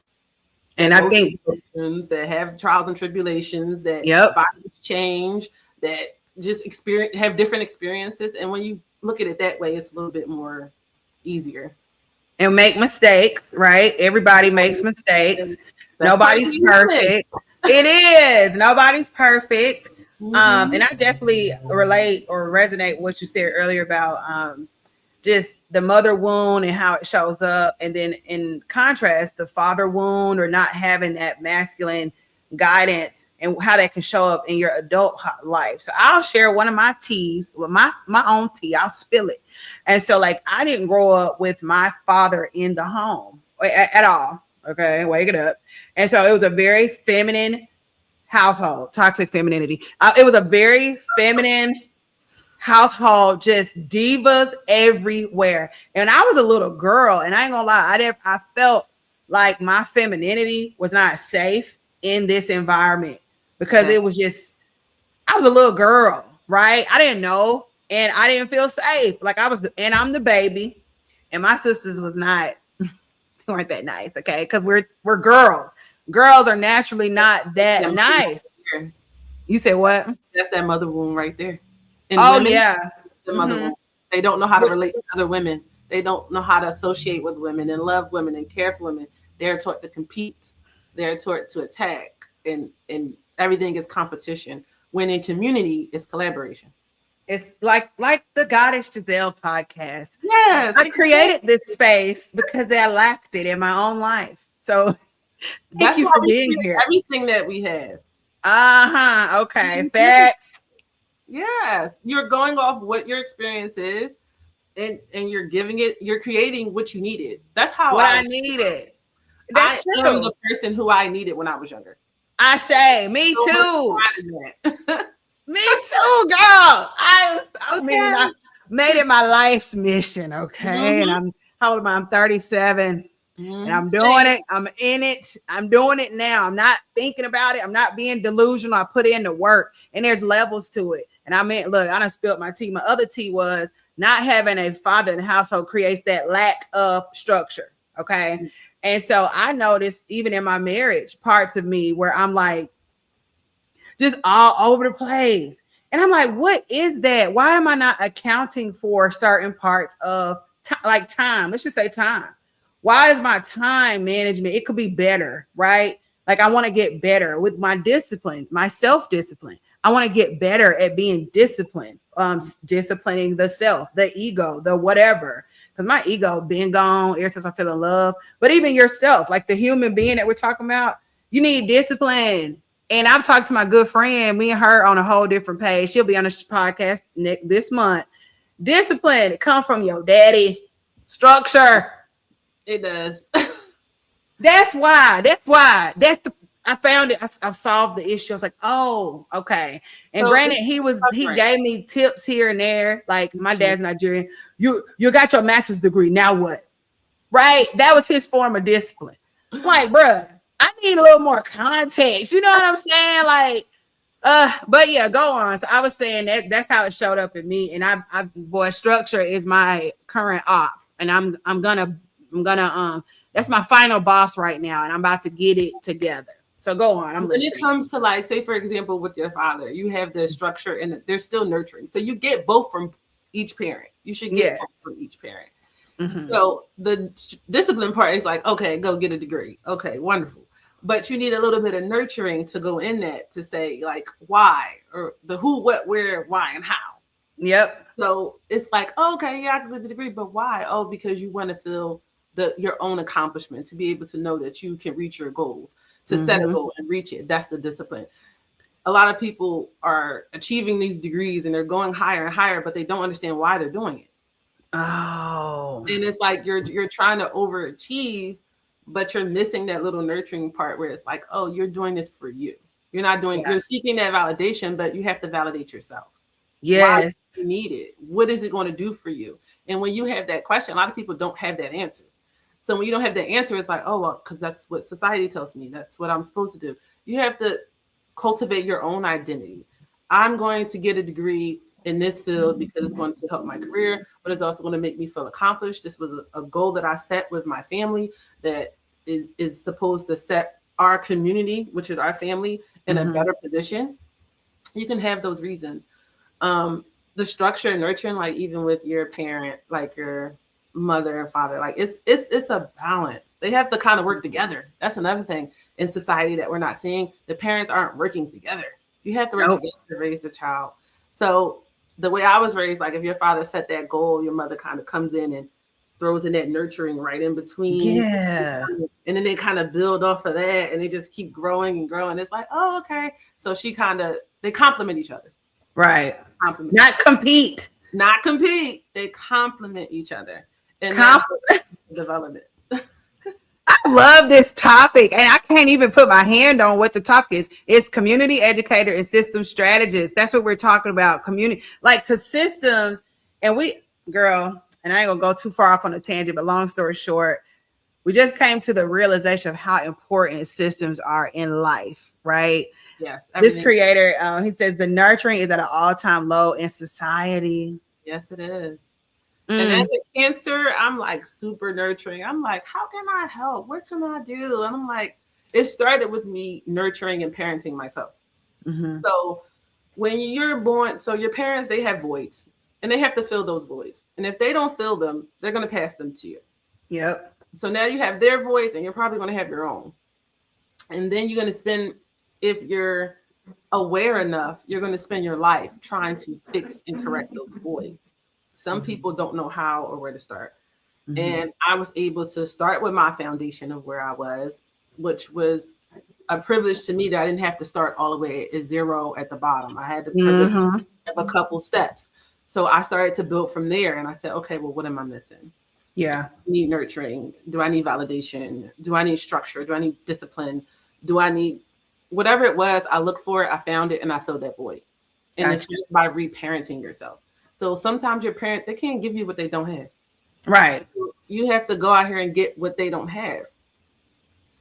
And I think that have trials and tribulations, that bodies change, that just have different experiences. And when you look at it that way, it's a little bit more easier. And make mistakes, right? Everybody makes mistakes. Nobody's perfect. It is. Nobody's perfect. And I definitely relate or resonate with what you said earlier about just the mother wound and how it shows up. And then in contrast, the father wound or not having that masculine guidance and how that can show up in your adult life. So I'll share one of my teas with my own tea. I'll spill it. And so like, I didn't grow up with my father in the home at all. Okay. Wake it up. And so it was a very feminine household, toxic femininity. It was a very feminine household, just divas everywhere. And I was a little girl, and I ain't gonna lie, I felt like my femininity was not safe in this environment because it was just, I was a little girl, right? I didn't know, and I didn't feel safe. Like and I'm the baby, and my sisters weren't that nice, okay? Because we're girls. Girls are naturally not that nice. You said what? That's that mother wound right there. And women, the mother wound. They don't know how to relate to other women. They don't know how to associate with women and love women and care for women. They're taught to compete. They're taught to attack, and everything is competition. When in community, it's collaboration. It's like the Goddess Giselle podcast. Yes, I created this space because I lacked it in my own life. So thank you for being here. Everything that we have. Okay. Facts. Yes. You're going off what your experience is and you're giving it, you're creating what you needed. That's how I needed. That's true. I'm the person who I needed when I was younger. I say, me too. Me too, girl. I made it my life's mission. Okay. And I'm 37. And I'm doing it. I'm in it. I'm doing it now. I'm not thinking about it. I'm not being delusional. I put in the work, and there's levels to it. And look, I done spilled my tea. My other tea was not having a father in the household creates that lack of structure. Okay. And so I noticed even in my marriage, parts of me where I'm like just all over the place. And I'm like, what is that? Why am I not accounting for certain parts of like time? Let's just say time. Why is my time management? It could be better, right? Like I want to get better with my discipline, my self-discipline. I want to get better at being disciplined, disciplining the self, the ego, the whatever. Because my ego been gone ever since I fell in love. But even yourself, like the human being that we're talking about, you need discipline. And I've talked to my good friend, me and her on a whole different page. She'll be on this podcast this month. Discipline, it come from your daddy. Structure. It does. That's why. I found it. I solved the issue. I was like, oh, okay. And So granted, he gave me tips here and there. Like my dad's Nigerian. You got your master's degree. Now what? Right? That was his form of discipline. I'm like, bruh, I need a little more context. You know what I'm saying? Like, but yeah, go on. So I was saying that's how it showed up in me. And boy, structure is my current op. And I'm gonna that's my final boss right now, and I'm about to get it together. So go on. When it comes to, like, say for example, with your father, you have the structure and they're still nurturing. So you get both from each parent. You should get both from each parent. Mm-hmm. So the discipline part is like, okay, go get a degree. Okay, wonderful. But you need a little bit of nurturing to go in that to say, like, why, or the who, what, where, why, and how. Yep. So it's like, oh, okay, yeah, I can get the degree, but why? Oh, because you want to feel your own accomplishment, to be able to know that you can reach your goals, to set a goal and reach it. That's the discipline. A lot of people are achieving these degrees and they're going higher and higher, but they don't understand why they're doing it. Oh. And it's like you're trying to overachieve, but you're missing that little nurturing part where it's like, oh, you're doing this for you. You're not doing, you're seeking that validation, but you have to validate yourself. Yes. Why do you need it? What is it going to do for you? And when you have that question, a lot of people don't have that answer. So when you don't have the answer, it's like, oh, well, because that's what society tells me. That's what I'm supposed to do. You have to cultivate your own identity. I'm going to get a degree in this field because it's going to help my career, but it's also going to make me feel accomplished. This was a goal that I set with my family that is supposed to set our community, which is our family, in a better position. You can have those reasons. The structure and nurturing, like even with your parent, like your mother and father, like it's a balance. They have to kind of work together. That's another thing in society that we're not seeing. The parents aren't working together. You have to work together to raise the child. So the way I was raised, like if your father set that goal, your mother kind of comes in and throws in that nurturing right in between. Yeah. And then they kind of build off of that and they just keep growing and growing. It's like, oh, okay. So they complement each other. Right. Not compete. Not compete. They complement each other. And development. I love this topic, and I can't even put my hand on what the topic is. It's community educator and system strategist. That's what we're talking about. Community, like the systems, and girl, and I ain't gonna go too far off on a tangent, but long story short, we just came to the realization of how important systems are in life, right? Yes. This creator, he says the nurturing is at an all-time low in society. Yes, it is. And as a Cancer, I'm like super nurturing. I'm like, how can I help? What can I do? And I'm like, it started with me nurturing and parenting myself. So when you're born, so your parents, they have voids and they have to fill those voids. And if they don't fill them, they're going to pass them to you. Yep. So now you have their voids and you're probably going to have your own. And then you're going to spend, if you're aware enough, you're going to spend your life trying to fix and correct those voids. Some people don't know how or where to start. And I was able to start with my foundation of where I was, which was a privilege to me that I didn't have to start all the way at zero at the bottom. I had to have a couple steps. So I started to build from there. And I said, okay, well, what am I missing? Yeah. I need nurturing. Do I need validation? Do I need structure? Do I need discipline? Do I need whatever it was? I looked for it. I found it and I filled that void. And it's just by reparenting yourself. So sometimes your parent, they can't give you what they don't have. Right. You have to go out here and get what they don't have.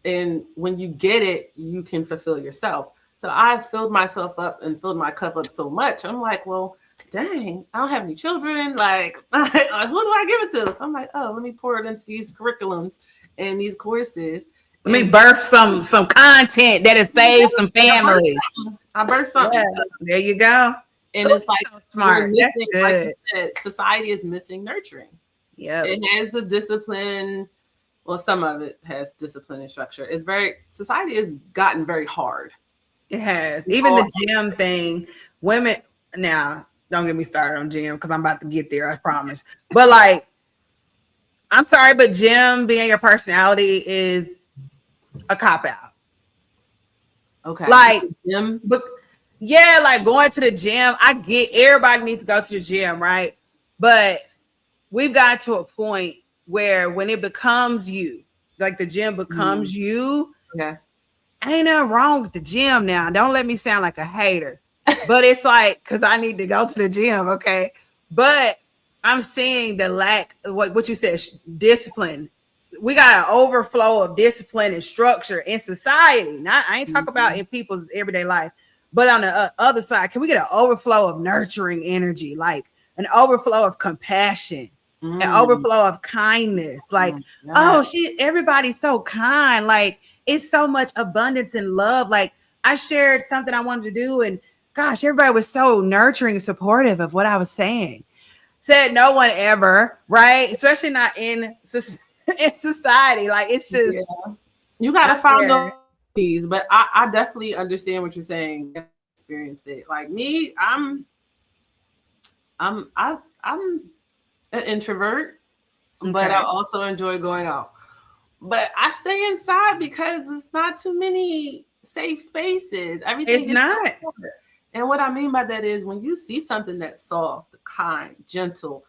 And when you get it, you can fulfill yourself. So I filled myself up and filled my cup up so much. I'm like, well, dang, I don't have any children. Like, who do I give it to? So I'm like, oh, let me pour it into these curriculums and these courses. Let me birth some content that has saved some families. I birthed something. Yeah. So there you go. And it's like so smart. Missing, like you said, society is missing nurturing. Yeah, it has the discipline. Well, some of it has discipline and structure. Society has gotten very hard. It has. Even the gym thing. Women now, don't get me started on gym because I'm about to get there. I promise. But like, I'm sorry, but gym being your personality is a cop out. Okay. Like, Gym. but yeah, like going to the gym. I get everybody needs to go to the gym, right? But we've gotten to a point where when it becomes you, like the gym becomes you, Okay. ain't nothing wrong with the gym now. Don't let me sound like a hater. But it's like, because I need to go to the gym, okay? But I'm seeing the lack of what you said, discipline. We got an overflow of discipline and structure in society. Not, I ain't talking about in people's everyday life, but on the other side, can we get an overflow of nurturing energy, like an overflow of compassion, an Mm. overflow of kindness? Like, Yeah. oh, everybody's so kind. Like, it's so much abundance and love. Like, I shared something I wanted to do, and gosh, everybody was so nurturing and supportive of what I was saying. Said no one ever, right? Especially not in in society. Like, it's just Yeah. You gotta out find there. those, but I definitely understand what you're saying. I experienced it. Like me, I'm an introvert, but I Okay. also enjoy going out. But I stay inside because it's not too many safe spaces. It's Everything is not. filtered. And what I mean by that is when you see something that's soft, kind, gentle,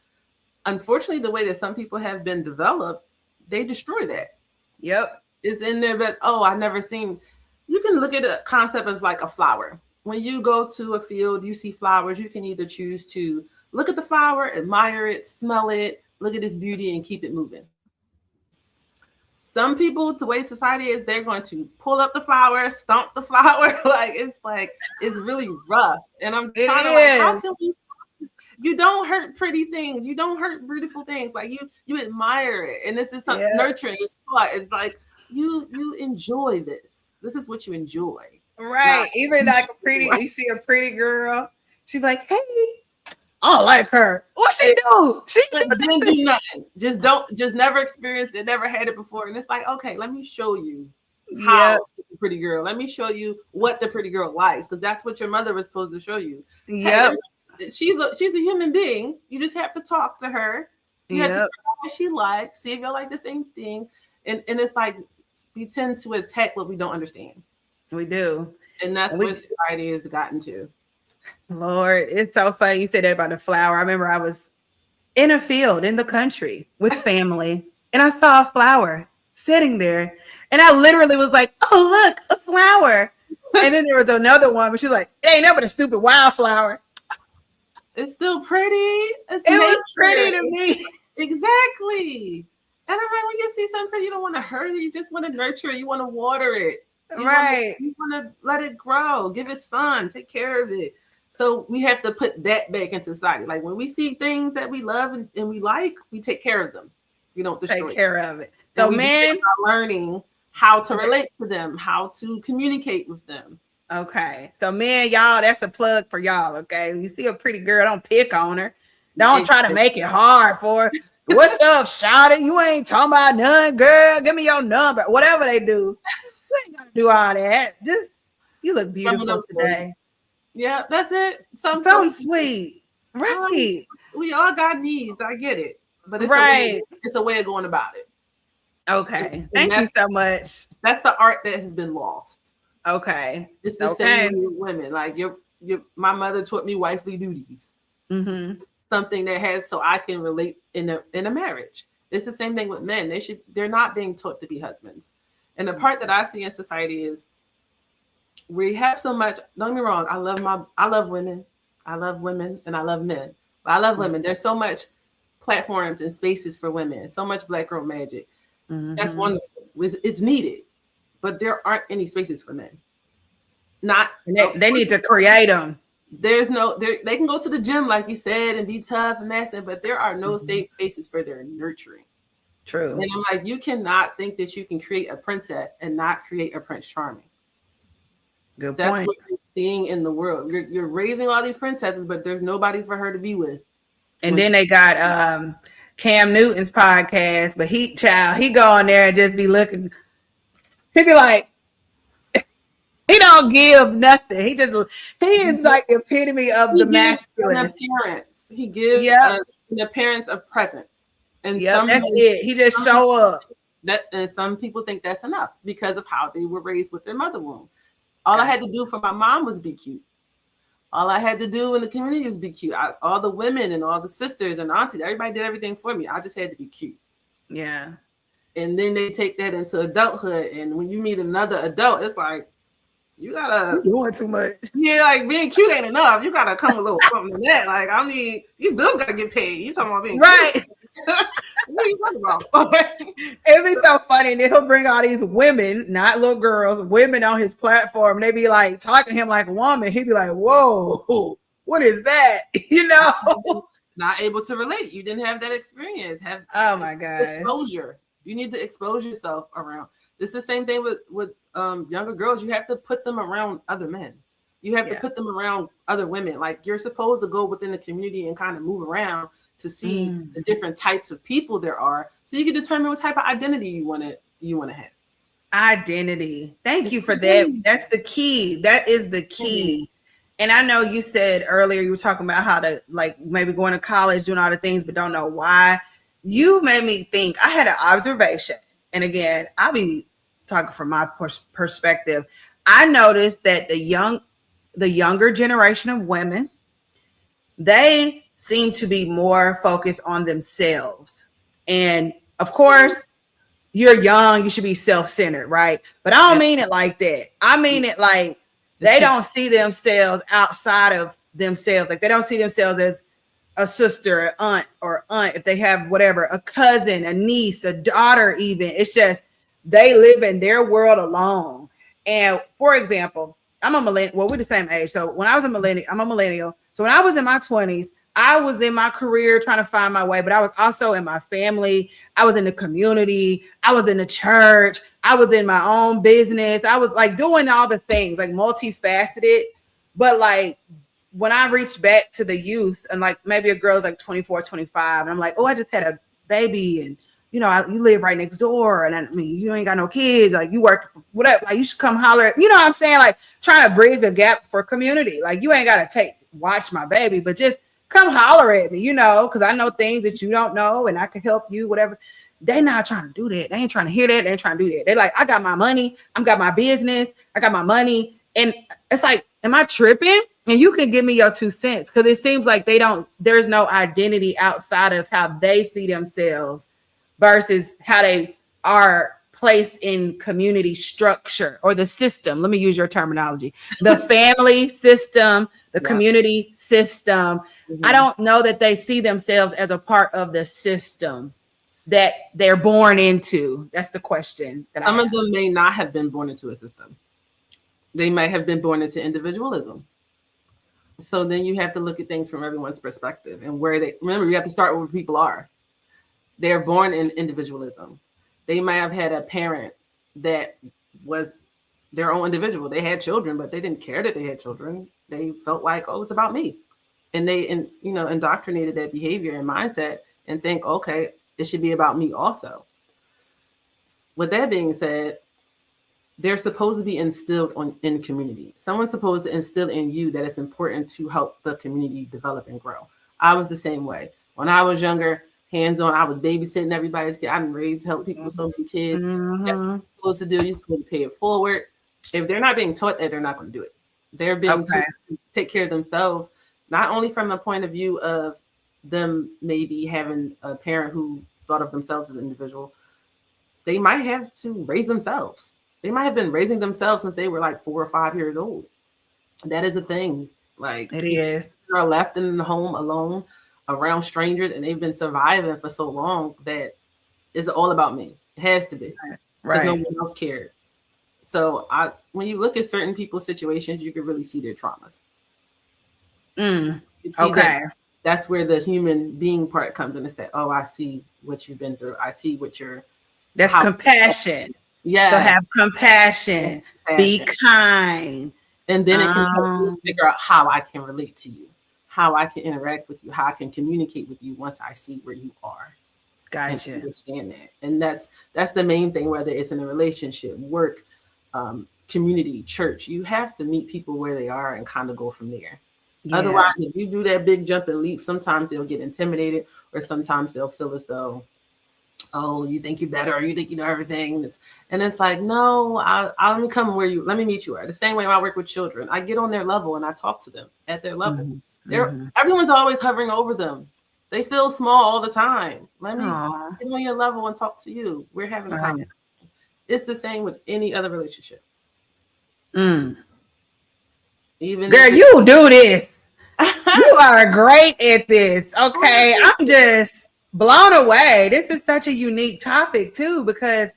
unfortunately, the way that some people have been developed, they destroy that. Yep. It's in there, but oh, I never seen. You can look at a concept as like a flower. When you go to a field, you see flowers. You can either choose to look at the flower, admire it, smell it, look at its beauty, and keep it moving. Some people, the way society is, they're going to pull up the flower, stomp the flower. It's really rough. And I'm It trying to how is. can we? You don't hurt pretty things. You don't hurt beautiful things. Like you admire it, and this is something Yeah. nurturing. It's fun. It's like you enjoy this. This is what you enjoy. Not Right. Even like a pretty, you see a pretty girl, she's like, hey, I don't like her. What she do? She but do didn't nothing. do nothing. Just never experienced it, never had it before. And it's like, okay, let me show you how Yep. to be a pretty girl. Let me show you what the pretty girl likes, because that's what your mother was supposed to show you. Hey, Yep. she's a human being. You just have to talk to her. You have to Yep. figure out what she likes, see if you like the same thing. And it's like we tend to attack what we don't understand. We do. And that's And where we, society has gotten to. Lord, it's so funny you said that about the flower. I remember I was in a field in the country with family, and I saw a flower sitting there, and I literally was like, "Oh, look, a flower!" And then there was another one, but she's like, "It ain't nothing but a stupid wildflower." It's still pretty. It's It was pretty nature. to me, Exactly. And I'm like, when you see something, you don't want to hurt it. You just want to nurture it. You want to water it. right? You want to let it grow, give it sun, take care of it. So we have to put that back into society. Like when we see things that we love and we like, we take care of them. We don't Take destroy them. care of it. And So, we do that man, by learning how to relate to them, how to communicate with them. okay. So, man, y'all, that's a plug for y'all. Okay, you see a pretty girl, don't pick on her. Don't try to make it hard for her. What's up, shawty? You ain't talking about none, girl. Give me your number. Whatever they do, you ain't gotta do all that. Just you look beautiful today. Yeah, that's it. So sweet, um, right? we all got needs. I get it, but Right. it's a way of going about it. Okay. And Thank you so much. that's the art that has been lost. Okay. It's the Okay. same way with women. Like my mother taught me wifely duties. Mm-hmm. Something that has so I can relate in a marriage. It's the same thing with men. They're not being taught to be husbands. And the part that I see in society is we have so much. Don't get me wrong. I love women. I love women and I love men. But I love women. There's so much platforms and spaces for women. So much Black girl magic. Mm-hmm. That's wonderful. It's needed, but there aren't any spaces for men. Not They need to create them. There's no they can go to the gym like you said and be tough and masculine, but there are no safe spaces for their nurturing. True. And I'm like, you cannot think that you can create a princess and not create a Prince Charming. Good That's point. what you're seeing in the world. You're raising all these princesses, but there's nobody for her to be with. And then they got Cam Newton's podcast, but he go on there and just be looking. He be like, he don't give nothing. He is like the epitome of the masculine. An appearance. He gives an appearance of presence. And that's it. He just show up. And some people think that's enough because of how they were raised with their mother womb. All I had to do for my mom was be cute. All I had to do in the community was be cute. All the women and all the sisters and aunties, everybody did everything for me. I just had to be cute. Yeah. And then they take that into adulthood. And when you meet another adult, it's like, you gotta You're doing too much. Yeah, like being cute ain't enough. You gotta come a little something to that. Like, I mean, these bills gotta get paid. You talking about being right? Cute. What are you talking about? It'd be so funny. And then he'll bring all these women, not little girls, women on his platform. And they be like talking to him like a woman. He'd be like, "Whoa, what is that?" You know, not able to relate. You didn't have that experience. Oh my god, exposure. You need to expose yourself around. It's the same thing with younger girls. You have to put them around other men. You have to put them around other women. Like, you're supposed to go within the community and kind of move around to see the different types of people there are, so you can determine what type of identity you want to have. Identity. Thank you for that. That's the key. That is the key. And I know you said earlier, you were talking about how to, like, maybe going to college, doing all the things, but don't know why. You made me think. I had an observation. And again, I'll be talking from my perspective. I noticed that the younger generation of women, they seem to be more focused on themselves. And of course, you're young, you should be self-centered, right? But I don't mean it like that. I mean it like they don't see themselves outside of themselves. Like, they don't see themselves as a sister, an aunt, if they have whatever, a cousin, a niece, a daughter even. It's just they live in their world alone. And for example, I'm a millennial. Well, we're the same age. So when I was I'm a millennial. So when I was in my 20s, I was in my career trying to find my way, but I was also in my family. I was in the community. I was in the church. I was in my own business. I was like doing all the things, like multifaceted. But like when I reached back to the youth, and like maybe a girl's like 24, 25, and I'm like, oh, I just had a baby, and you know, you live right next door, and I mean, you ain't got no kids, like you work, whatever, like you should come holler at, you know what I'm saying? Like trying to bridge a gap for community. Like, you ain't got to watch my baby, but just come holler at me, you know, because I know things that you don't know and I can help you, whatever. They not trying to do that. They ain't trying to hear that. They ain't trying to do that. They're like, I got my money. I got my business. I got my money. And it's like, am I tripping? And you can give me your 2 cents, because it seems like there's no identity outside of how they see themselves versus how they are placed in community structure or the system. Let me use your terminology. The family system, the community system. I don't know that they see themselves as a part of the system that they're born into. That's the question. Some of them may not have been born into a system. They might have been born into individualism. So then you have to look at things from everyone's perspective and remember, you have to start where people are. They're born in individualism. They might have had a parent that was their own individual. They had children, but they didn't care that they had children. They felt like, oh, it's about me. And they, indoctrinated that behavior and mindset and think, okay, it should be about me also. With that being said, they're supposed to be instilled in community. Someone's supposed to instill in you that it's important to help the community develop and grow. I was the same way. When I was younger, hands-on, I was babysitting everybody's kid. I've been raised to help people with so many kids. That's what you're supposed to do. You're supposed to pay it forward. If they're not being taught that, they're not going to do it. They're being taught to take care of themselves, not only from a point of view of them maybe having a parent who thought of themselves as an individual. They might have to raise themselves. They might have been raising themselves since they were like 4 or 5 years old. That is a thing. Like, it is. They're left in the home alone around strangers, and they've been surviving for so long that it's all about me. It has to be. Because no one else cared. So when you look at certain people's situations, you can really see their traumas. You see that's where the human being part comes in and say, oh, I see what you've been through. I see what that's compassion. Yeah. So have compassion. Be kind. And then it can help you figure out how I can relate to you, how I can interact with you, how I can communicate with you once I see where you are. Gotcha. And understand that. And that's the main thing, whether it's in a relationship, work, community, church. You have to meet people where they are and kind of go from there. Yeah. Otherwise, if you do that big jump and leap, sometimes they'll get intimidated, or sometimes they'll feel as though oh, you think you're better, or you think you know everything. And it's like, no, I let me come let me meet you at. The same way I work with children. I get on their level and I talk to them at their level. Everyone's always hovering over them. They feel small all the time. Let me get on your level and talk to you. We're having a conversation. It's the same with any other relationship. Even girl, you do this. You are great at this. Okay. I'm just blown away. This is such a unique topic too, because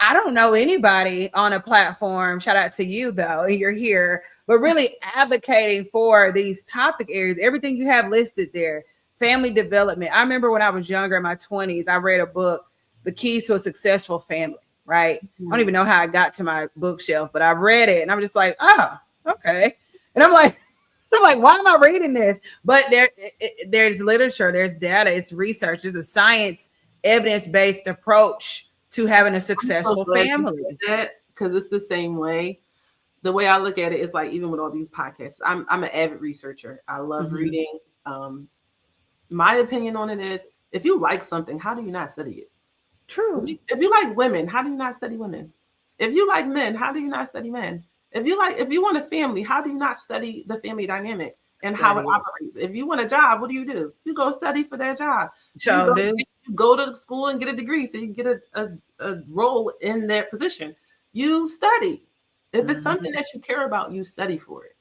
I don't know anybody on a platform. Shout out to you though. You're here, but really advocating for these topic areas. Everything you have listed there, family development. I remember when I was younger in my 20s, I read a book, The Keys to a Successful Family, right? I don't even know how I got to my bookshelf, but I read it and I'm just like, oh, okay. And I'm like, why am I reading this? But there's literature, there's data, it's research, there's a science, evidence-based approach to having a successful family. Because it's the same way. The way I look at it is like, even with all these podcasts, I'm an avid researcher. I love reading. My opinion on it is, if you like something, how do you not study it? True. If you like women, how do you not study women? If you like men, how do you not study men? If you want a family, how do you not study the family dynamic and how it operates? If you want a job, what do? You go study for that job. You go to school and get a degree so you can get a role in that position. You study. If it's something that you care about, you study for it.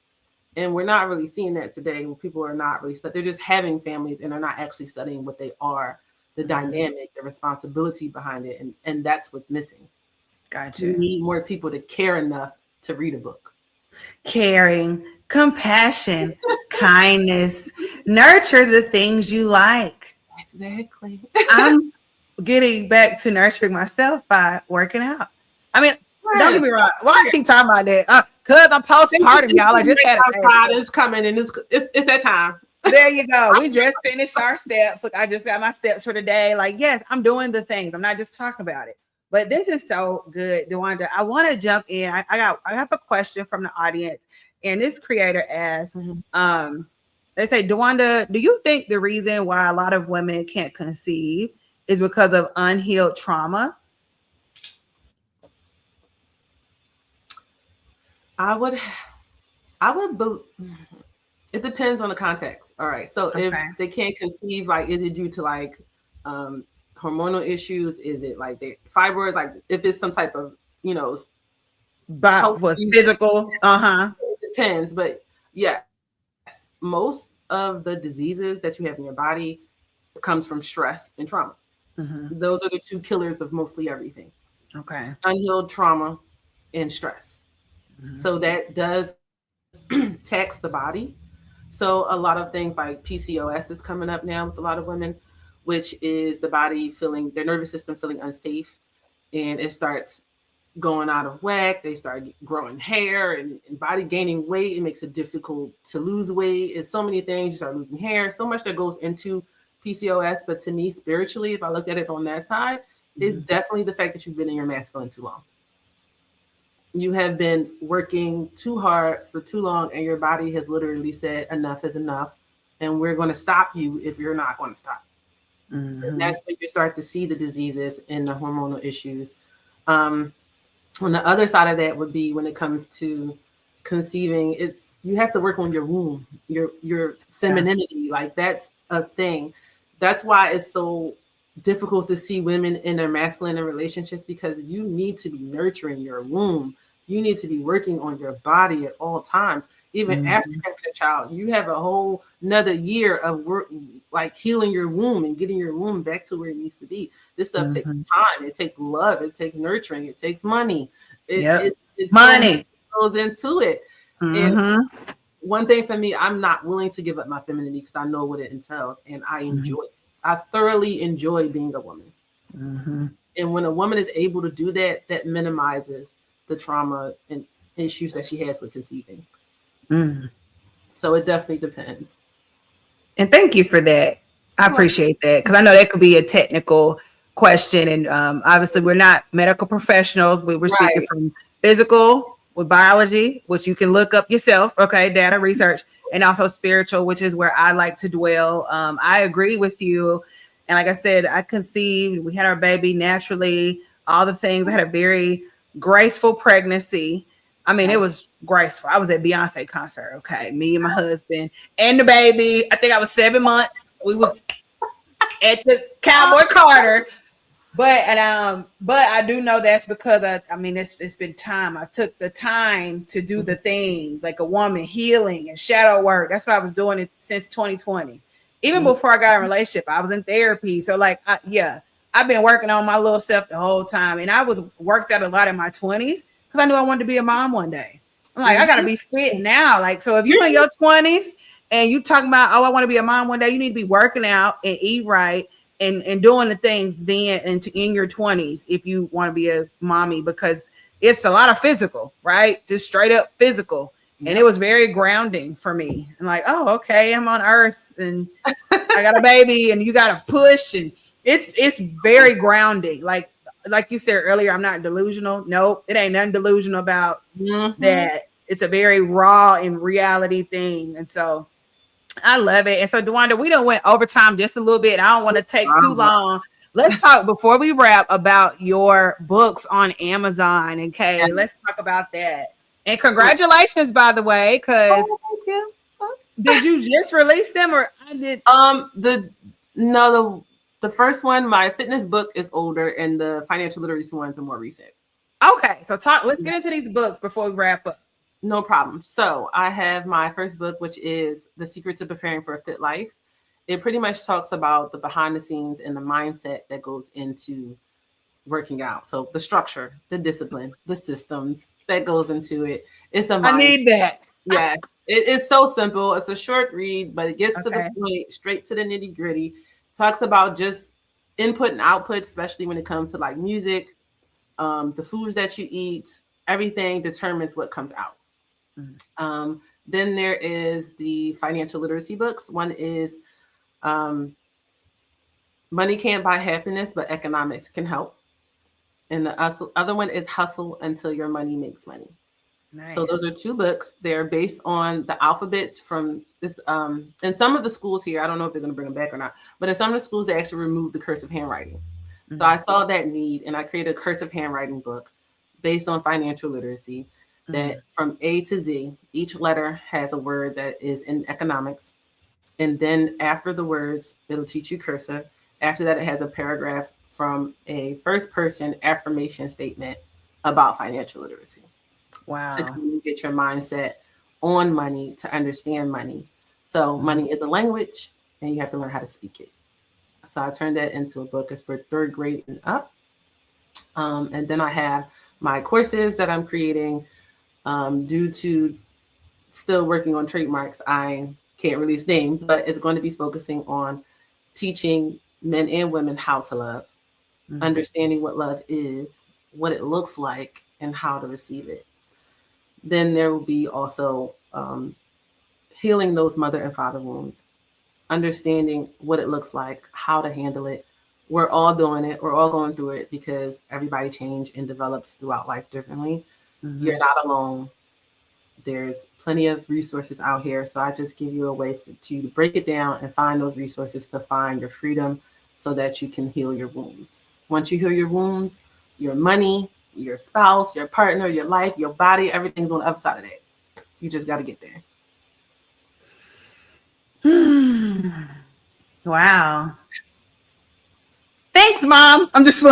And we're not really seeing that today, when people are not really studying. They're just having families and they're not actually studying what they are, the dynamic, the responsibility behind it. And that's what's missing. Gotcha. You need more people to care enough to read a book. Caring, compassion, kindness, nurture the things you like. Exactly. I'm getting back to nurturing myself by working out. I mean, don't get me wrong. Why I keep talking about that? Because I'm postpartum, y'all. I just had a it's coming and it's that time. There you go. We just finished our steps. Look, I just got my steps for today. Like, yes, I'm doing the things. I'm not just talking about it. But this is so good, Duanda. I want to jump in. I have a question from the audience, and this creator asks, they say, Duanda, do you think the reason why a lot of women can't conceive is because of unhealed trauma? I would. It depends on the context. All right. So if they can't conceive, like, is it due to like hormonal issues? Is it like the fibroids? Like, if it's some type of, was physical? It depends, but yes, most of the diseases that you have in your body comes from stress and trauma. Those are the two killers of mostly everything. Okay. Unhealed trauma and stress. So that does tax the body. So a lot of things like PCOS is coming up now with a lot of women, which is the body feeling, their nervous system feeling unsafe, and it starts going out of whack. They start growing hair and body gaining weight. It makes it difficult to lose weight. It's so many things. You start losing hair. So much that goes into PCOS. But to me, spiritually, if I look at it on that side, is definitely the fact that you've been in your masculine too long. You have been working too hard for too long, and your body has literally said enough is enough, and we're going to stop you if you're not going to stop. And that's when you start to see the diseases and the hormonal issues. On the other side of that would be when it comes to conceiving, you have to work on your womb, your femininity. Like, that's a thing. That's why it's so difficult to see women in their masculine relationships, because you need to be nurturing your womb. You need to be working on your body at all times. Even after having a child, you have a whole another year of work, like healing your womb and getting your womb back to where it needs to be. This stuff takes time. It takes love. It takes nurturing. It takes money. It's money goes into it. And one thing for me, I'm not willing to give up my femininity because I know what it entails, and I enjoy it. I thoroughly enjoy being a woman. And when a woman is able to do that, that minimizes the trauma and issues that she has with conceiving. So it definitely depends. And thank you for that. I appreciate that, because I know that could be a technical question. And obviously, we're not medical professionals. We're speaking from physical with biology, which you can look up yourself. Okay, data research, and also spiritual, which is where I like to dwell. I agree with you. And like I said, I conceived, we had our baby naturally, all the things. I had a very graceful pregnancy. I mean, it was graceful. I was at Beyonce concert. Okay. Me and my husband and the baby. I think I was 7 months. We was at the Cowboy Carter. But I do know that's because I mean it's been time. I took the time to do the things like a woman, healing and shadow work. That's what I was doing since 2020. Even before I got in a relationship, I was in therapy. So like I've been working on my little self the whole time. And I was worked out a lot in my 20s because I knew I wanted to be a mom one day. I'm like, I gotta be fit now. Like, so if you're in your 20s and you talking about, oh, I want to be a mom one day, you need to be working out and eat right and doing the things then in your 20s if you want to be a mommy, because it's a lot of physical, right? Just straight up physical. And it was very grounding for me. And like, oh, okay, I'm on earth and I got a baby and you got to push. And it's very grounding. Like you said earlier, I'm not delusional. Nope, it ain't nothing delusional about that. It's a very raw and reality thing. And so I love it. And so, Duanda, we done went overtime just a little bit. I don't want to take too long. Let's talk before we wrap about your books on Amazon. Okay, let's talk about that. And congratulations, by the way, because thank you. did you just release them or I did? The first one, my fitness book, is older, and the financial literacy ones are more recent. Okay, so let's get into these books before we wrap up. No problem. So I have my first book, which is The Secrets of Preparing for a Fit Life. It pretty much talks about the behind the scenes and the mindset that goes into working out. So the structure, the discipline, the systems that goes into it. I need that. Yeah, it's so simple. It's a short read, but it gets to the point, straight to the nitty gritty. Talks about just input and output, especially when it comes to like music, the foods that you eat. Everything determines what comes out. Then there is the financial literacy books. One is Money Can't Buy Happiness, but Economics Can Help. And the other one is Hustle Until Your Money Makes Money. Nice. So those are two books. They're based on the alphabets from this. In some of the schools here, I don't know if they're going to bring them back or not, but in some of the schools, they actually removed the cursive handwriting. So I saw that need, and I created a cursive handwriting book based on financial literacy. That from A to Z, each letter has a word that is in economics. And then after the words, it'll teach you cursive. After that, it has a paragraph from a first person affirmation statement about financial literacy. Wow. To get your mindset on money, to understand money. So money is a language and you have to learn how to speak it. So I turned that into a book. It's for 3rd grade and up. And then I have my courses that I'm creating. Due to still working on trademarks, I can't release names, but it's going to be focusing on teaching men and women how to love, understanding what love is, what it looks like, and how to receive it. Then there will be also healing those mother and father wounds, understanding what it looks like, how to handle it. We're all doing it. We're all going through it because everybody changes and develops throughout life differently. You're not alone. There's plenty of resources out here. So I just give you a way to break it down and find those resources to find your freedom so that you can heal your wounds. Once you heal your wounds, your money, your spouse, your partner, your life, your body, everything's on the other side of that. You just got to get there. Wow. Thanks, Mom. I'm just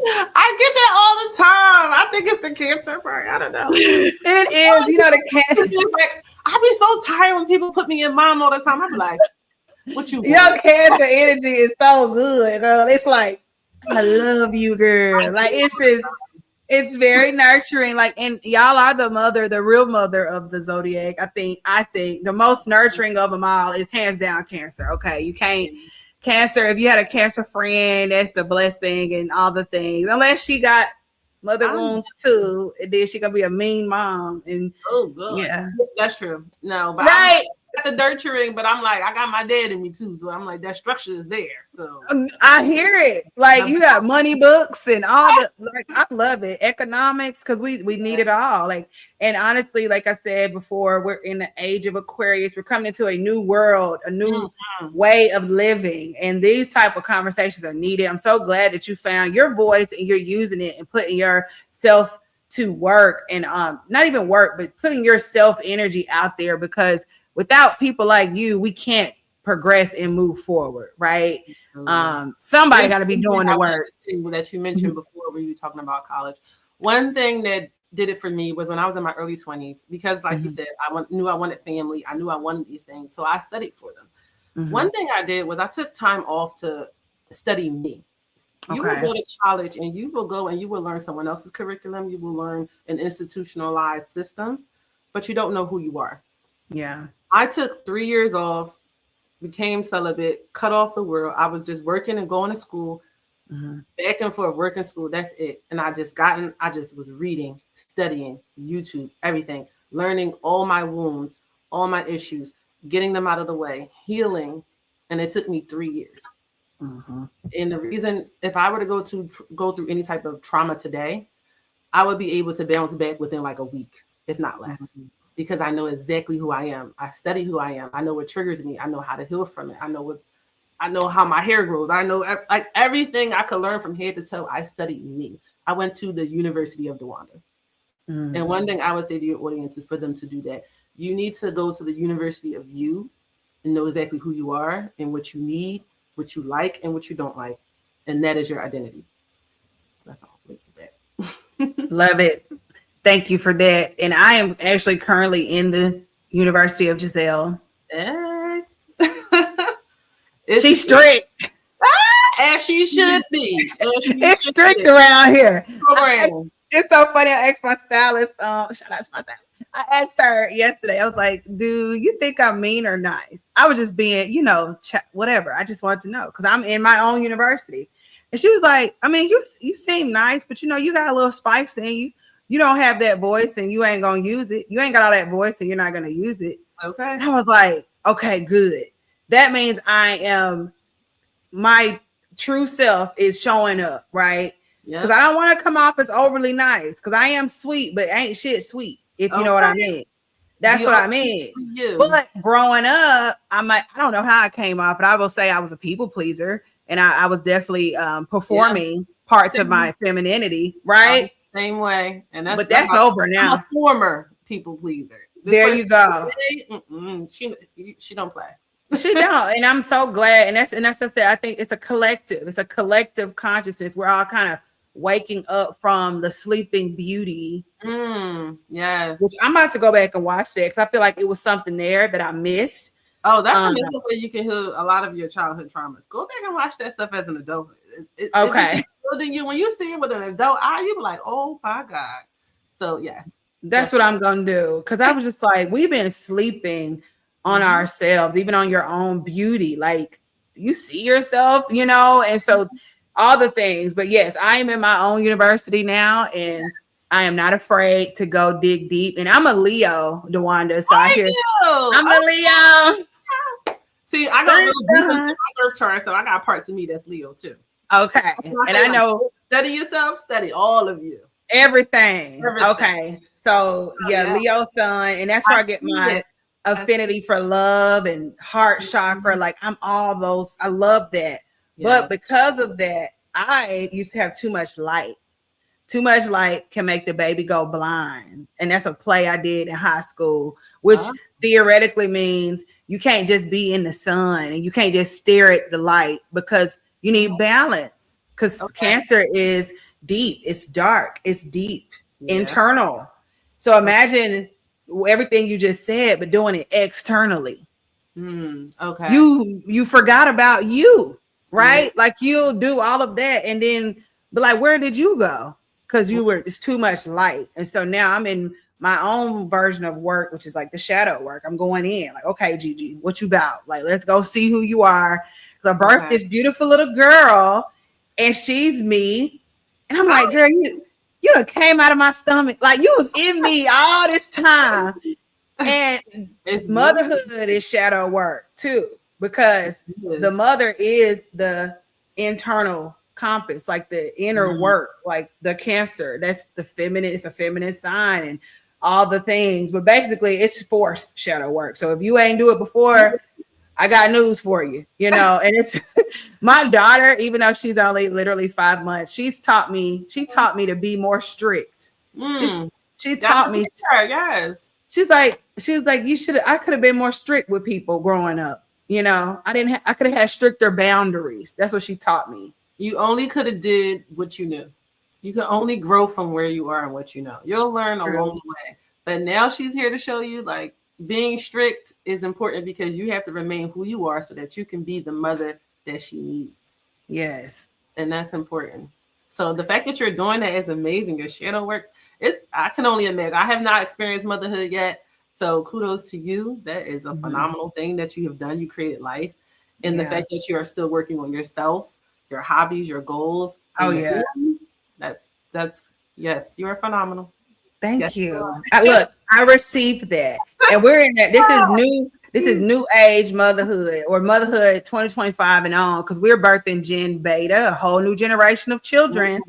I get that all the time. I think it's the cancer part. I don't know. It is. You know, the cancer. Like, I be so tired when people put me in mom all the time. I be like, what you Your cancer energy is so good, girl. It's like, I love you, girl. Like, it's very nurturing. Like, and y'all are the real mother of the zodiac. I think the most nurturing of them all is hands down Cancer. Okay. You can't. Cancer, if you had a Cancer friend, that's the blessing and all the things. Unless she got mother wounds too, and then she gonna be a mean mom. And oh, good. Yeah, that's true. No, but right. the nurturing, but I'm like, I got my dad in me too. So I'm like, that structure is there. So I hear it. Like you got money books and all the like I love it. Economics, because we need it all. Like, and honestly, like I said before, we're in the age of Aquarius. We're coming into a new world, a new way of living. And these type of conversations are needed. I'm so glad that you found your voice and you're using it and putting yourself to work and not even work, but putting your self energy out there, because without people like you, we can't progress and move forward, right? Somebody got to be doing the work. That you mentioned before when you were talking about college. One thing that did it for me was when I was in my early 20s, because like you said, knew I wanted family. I knew I wanted these things. So I studied for them. One thing I did was I took time off to study me. You will go to college and you will go and you will learn someone else's curriculum. You will learn an institutionalized system, but you don't know who you are. Yeah. I took 3 years off, became celibate, cut off the world. I was just working and going to school, back and forth, working school. That's it. And I just was reading, studying, YouTube, everything, learning all my wounds, all my issues, getting them out of the way, healing. And it took me 3 years. And the reason, if I were to go through any type of trauma today, I would be able to bounce back within like a week, if not less, because I know exactly who I am. I study who I am. I know what triggers me. I know how to heal from it. I know how my hair grows. I know like everything I could learn from head to toe. I studied me. I went to the University of Duanda. And one thing I would say to your audience is for them to do that. You need to go to the University of you and know exactly who you are and what you need, what you like and what you don't like. And that is your identity. That's all. Wait for that. Love it. Thank you for that. And I am actually currently in the University of Giselle. She's strict. As she should be. It's strict around here. It's so funny. I asked my stylist, shout out to my stylist. I asked her yesterday, I was like, do you think I'm mean or nice? I was just being, whatever. I just wanted to know because I'm in my own university. And she was like, I mean, you seem nice, but you got a little spice in you. You don't have that voice and you ain't going to use it. You ain't got all that voice and you're not going to use it. Okay. And I was like, okay, good. That means my true self is showing up, right? Because I don't want to come off as overly nice because I am sweet, but ain't shit sweet. If you know what I mean. That's what I mean. But growing up, I don't know how I came off, but I will say I was a people pleaser and I was definitely performing parts of my femininity, right? Same way. And that's over now. I'm a former people pleaser. There you go. She don't play. She don't. And I'm so glad. And that's what I said. I think it's a collective. It's a collective consciousness. We're all kind of waking up from the sleeping beauty. Yes. Which I'm about to go back and watch that because I feel like it was something there that I missed. Oh, that's another way you can heal a lot of your childhood traumas. Go back and watch that stuff as an adult. Okay. When you see it with an adult eye, you be like, oh my God. So yes. That's what I'm gonna do. Cause I was just like, we've been sleeping on ourselves, even on your own beauty. Like you see yourself, and so all the things. But yes, I am in my own university now, and I am not afraid to go dig deep. And I'm a Leo, Duanda. So I'm a Leo. See, I got a little difference in my birth chart, so I got parts of me that's Leo too. Okay. And I know study yourself, study all of you. Everything. Okay. So Leo sun, and that's where I get my affinity for love and heart chakra. Like I'm all those. I love that. But because of that, I used to have too much light. Too much light can make the baby go blind. And that's a play I did in high school, which theoretically means you can't just be in the sun and you can't just stare at the light because you need balance. Because cancer is deep, it's dark, it's deep, internal. So imagine everything you just said, but doing it externally. Okay. You forgot about you. Right? Like you'll do all of that and then be like, where did you go? Because it's too much light. And so now I'm in my own version of work, which is like the shadow work. I'm going in like, okay, Gigi, what you about? Like, let's go see who you are. Because I birthed this beautiful little girl and she's me. And I'm like, girl, you done came out of my stomach. Like you was in me all this time. And It's motherhood is shadow work too, because the mother is the internal compass, like the inner work, like the Cancer. That's the feminine, it's a feminine sign and all the things. But basically, it's forced shadow work. So if you ain't do it before, I got news for you, and it's my daughter, even though she's only literally 5 months, she taught me to be more strict. She taught me, yes. She's like, I could have been more strict with people growing up. I could have had stricter boundaries. That's what she taught me. You only could have did what you knew. You can only grow from where you are and what you know. You'll learn along the way. But now she's here to show you, like, being strict is important because you have to remain who you are so that you can be the mother that she needs. Yes. And that's important. So the fact that you're doing that is amazing. Your shadow work, I can only imagine. I have not experienced motherhood yet. So kudos to you. That is a phenomenal thing that you have done. You created life. And the fact that you are still working on yourself, your hobbies, your goals. Oh, yeah. That's yes, you are phenomenal. Thank you. Look, I received that. And we're in that. This is new age motherhood, or motherhood 2025 and on, because we're birthing Gen Beta, a whole new generation of children.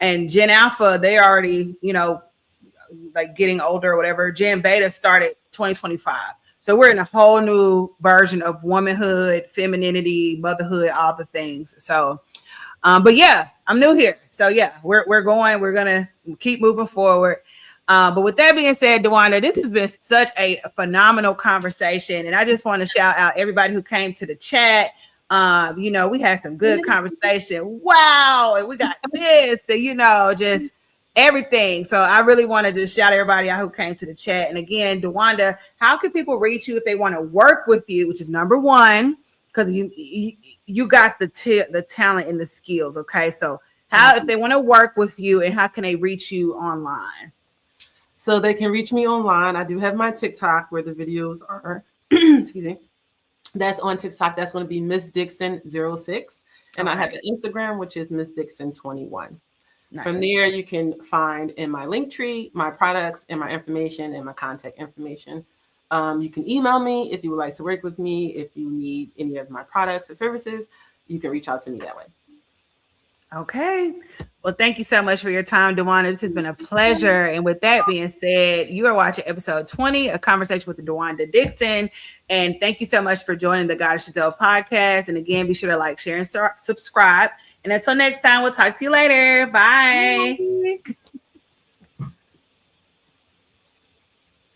And Gen Alpha, they already, like getting older or whatever. Gen Beta started 2025. So we're in a whole new version of womanhood, femininity, motherhood, all the things. So but yeah, I'm new here. So yeah, we're gonna keep moving forward. But with that being said, Duanda, this has been such a phenomenal conversation. And I just want to shout out everybody who came to the chat. We had some good conversation. Wow. And we got this, and just everything. So I really wanted to shout everybody out who came to the chat. And again, Duanda, how can people reach you if they want to work with you, which is number one? Because you got the talent and the skills. Okay. So how, if they want to work with you, and how can they reach you online? So they can reach me online. I do have my TikTok where the videos are. Excuse me. That's on TikTok. That's going to be Miss Dixon 06. And I have an Instagram, which is Miss Dixon 21. Nice. From there, you can find in my link tree my products and my information and my contact information. You can email me if you would like to work with me. If you need any of my products or services, you can reach out to me that way. Okay. Well, thank you so much for your time, Duanda. This has been a pleasure. And with that being said, you are watching episode 20, a conversation with Duanda Dixon. And thank you so much for joining the Goddess Yourself podcast. And again, be sure to like, share, and subscribe. And until next time, we'll talk to you later. Bye.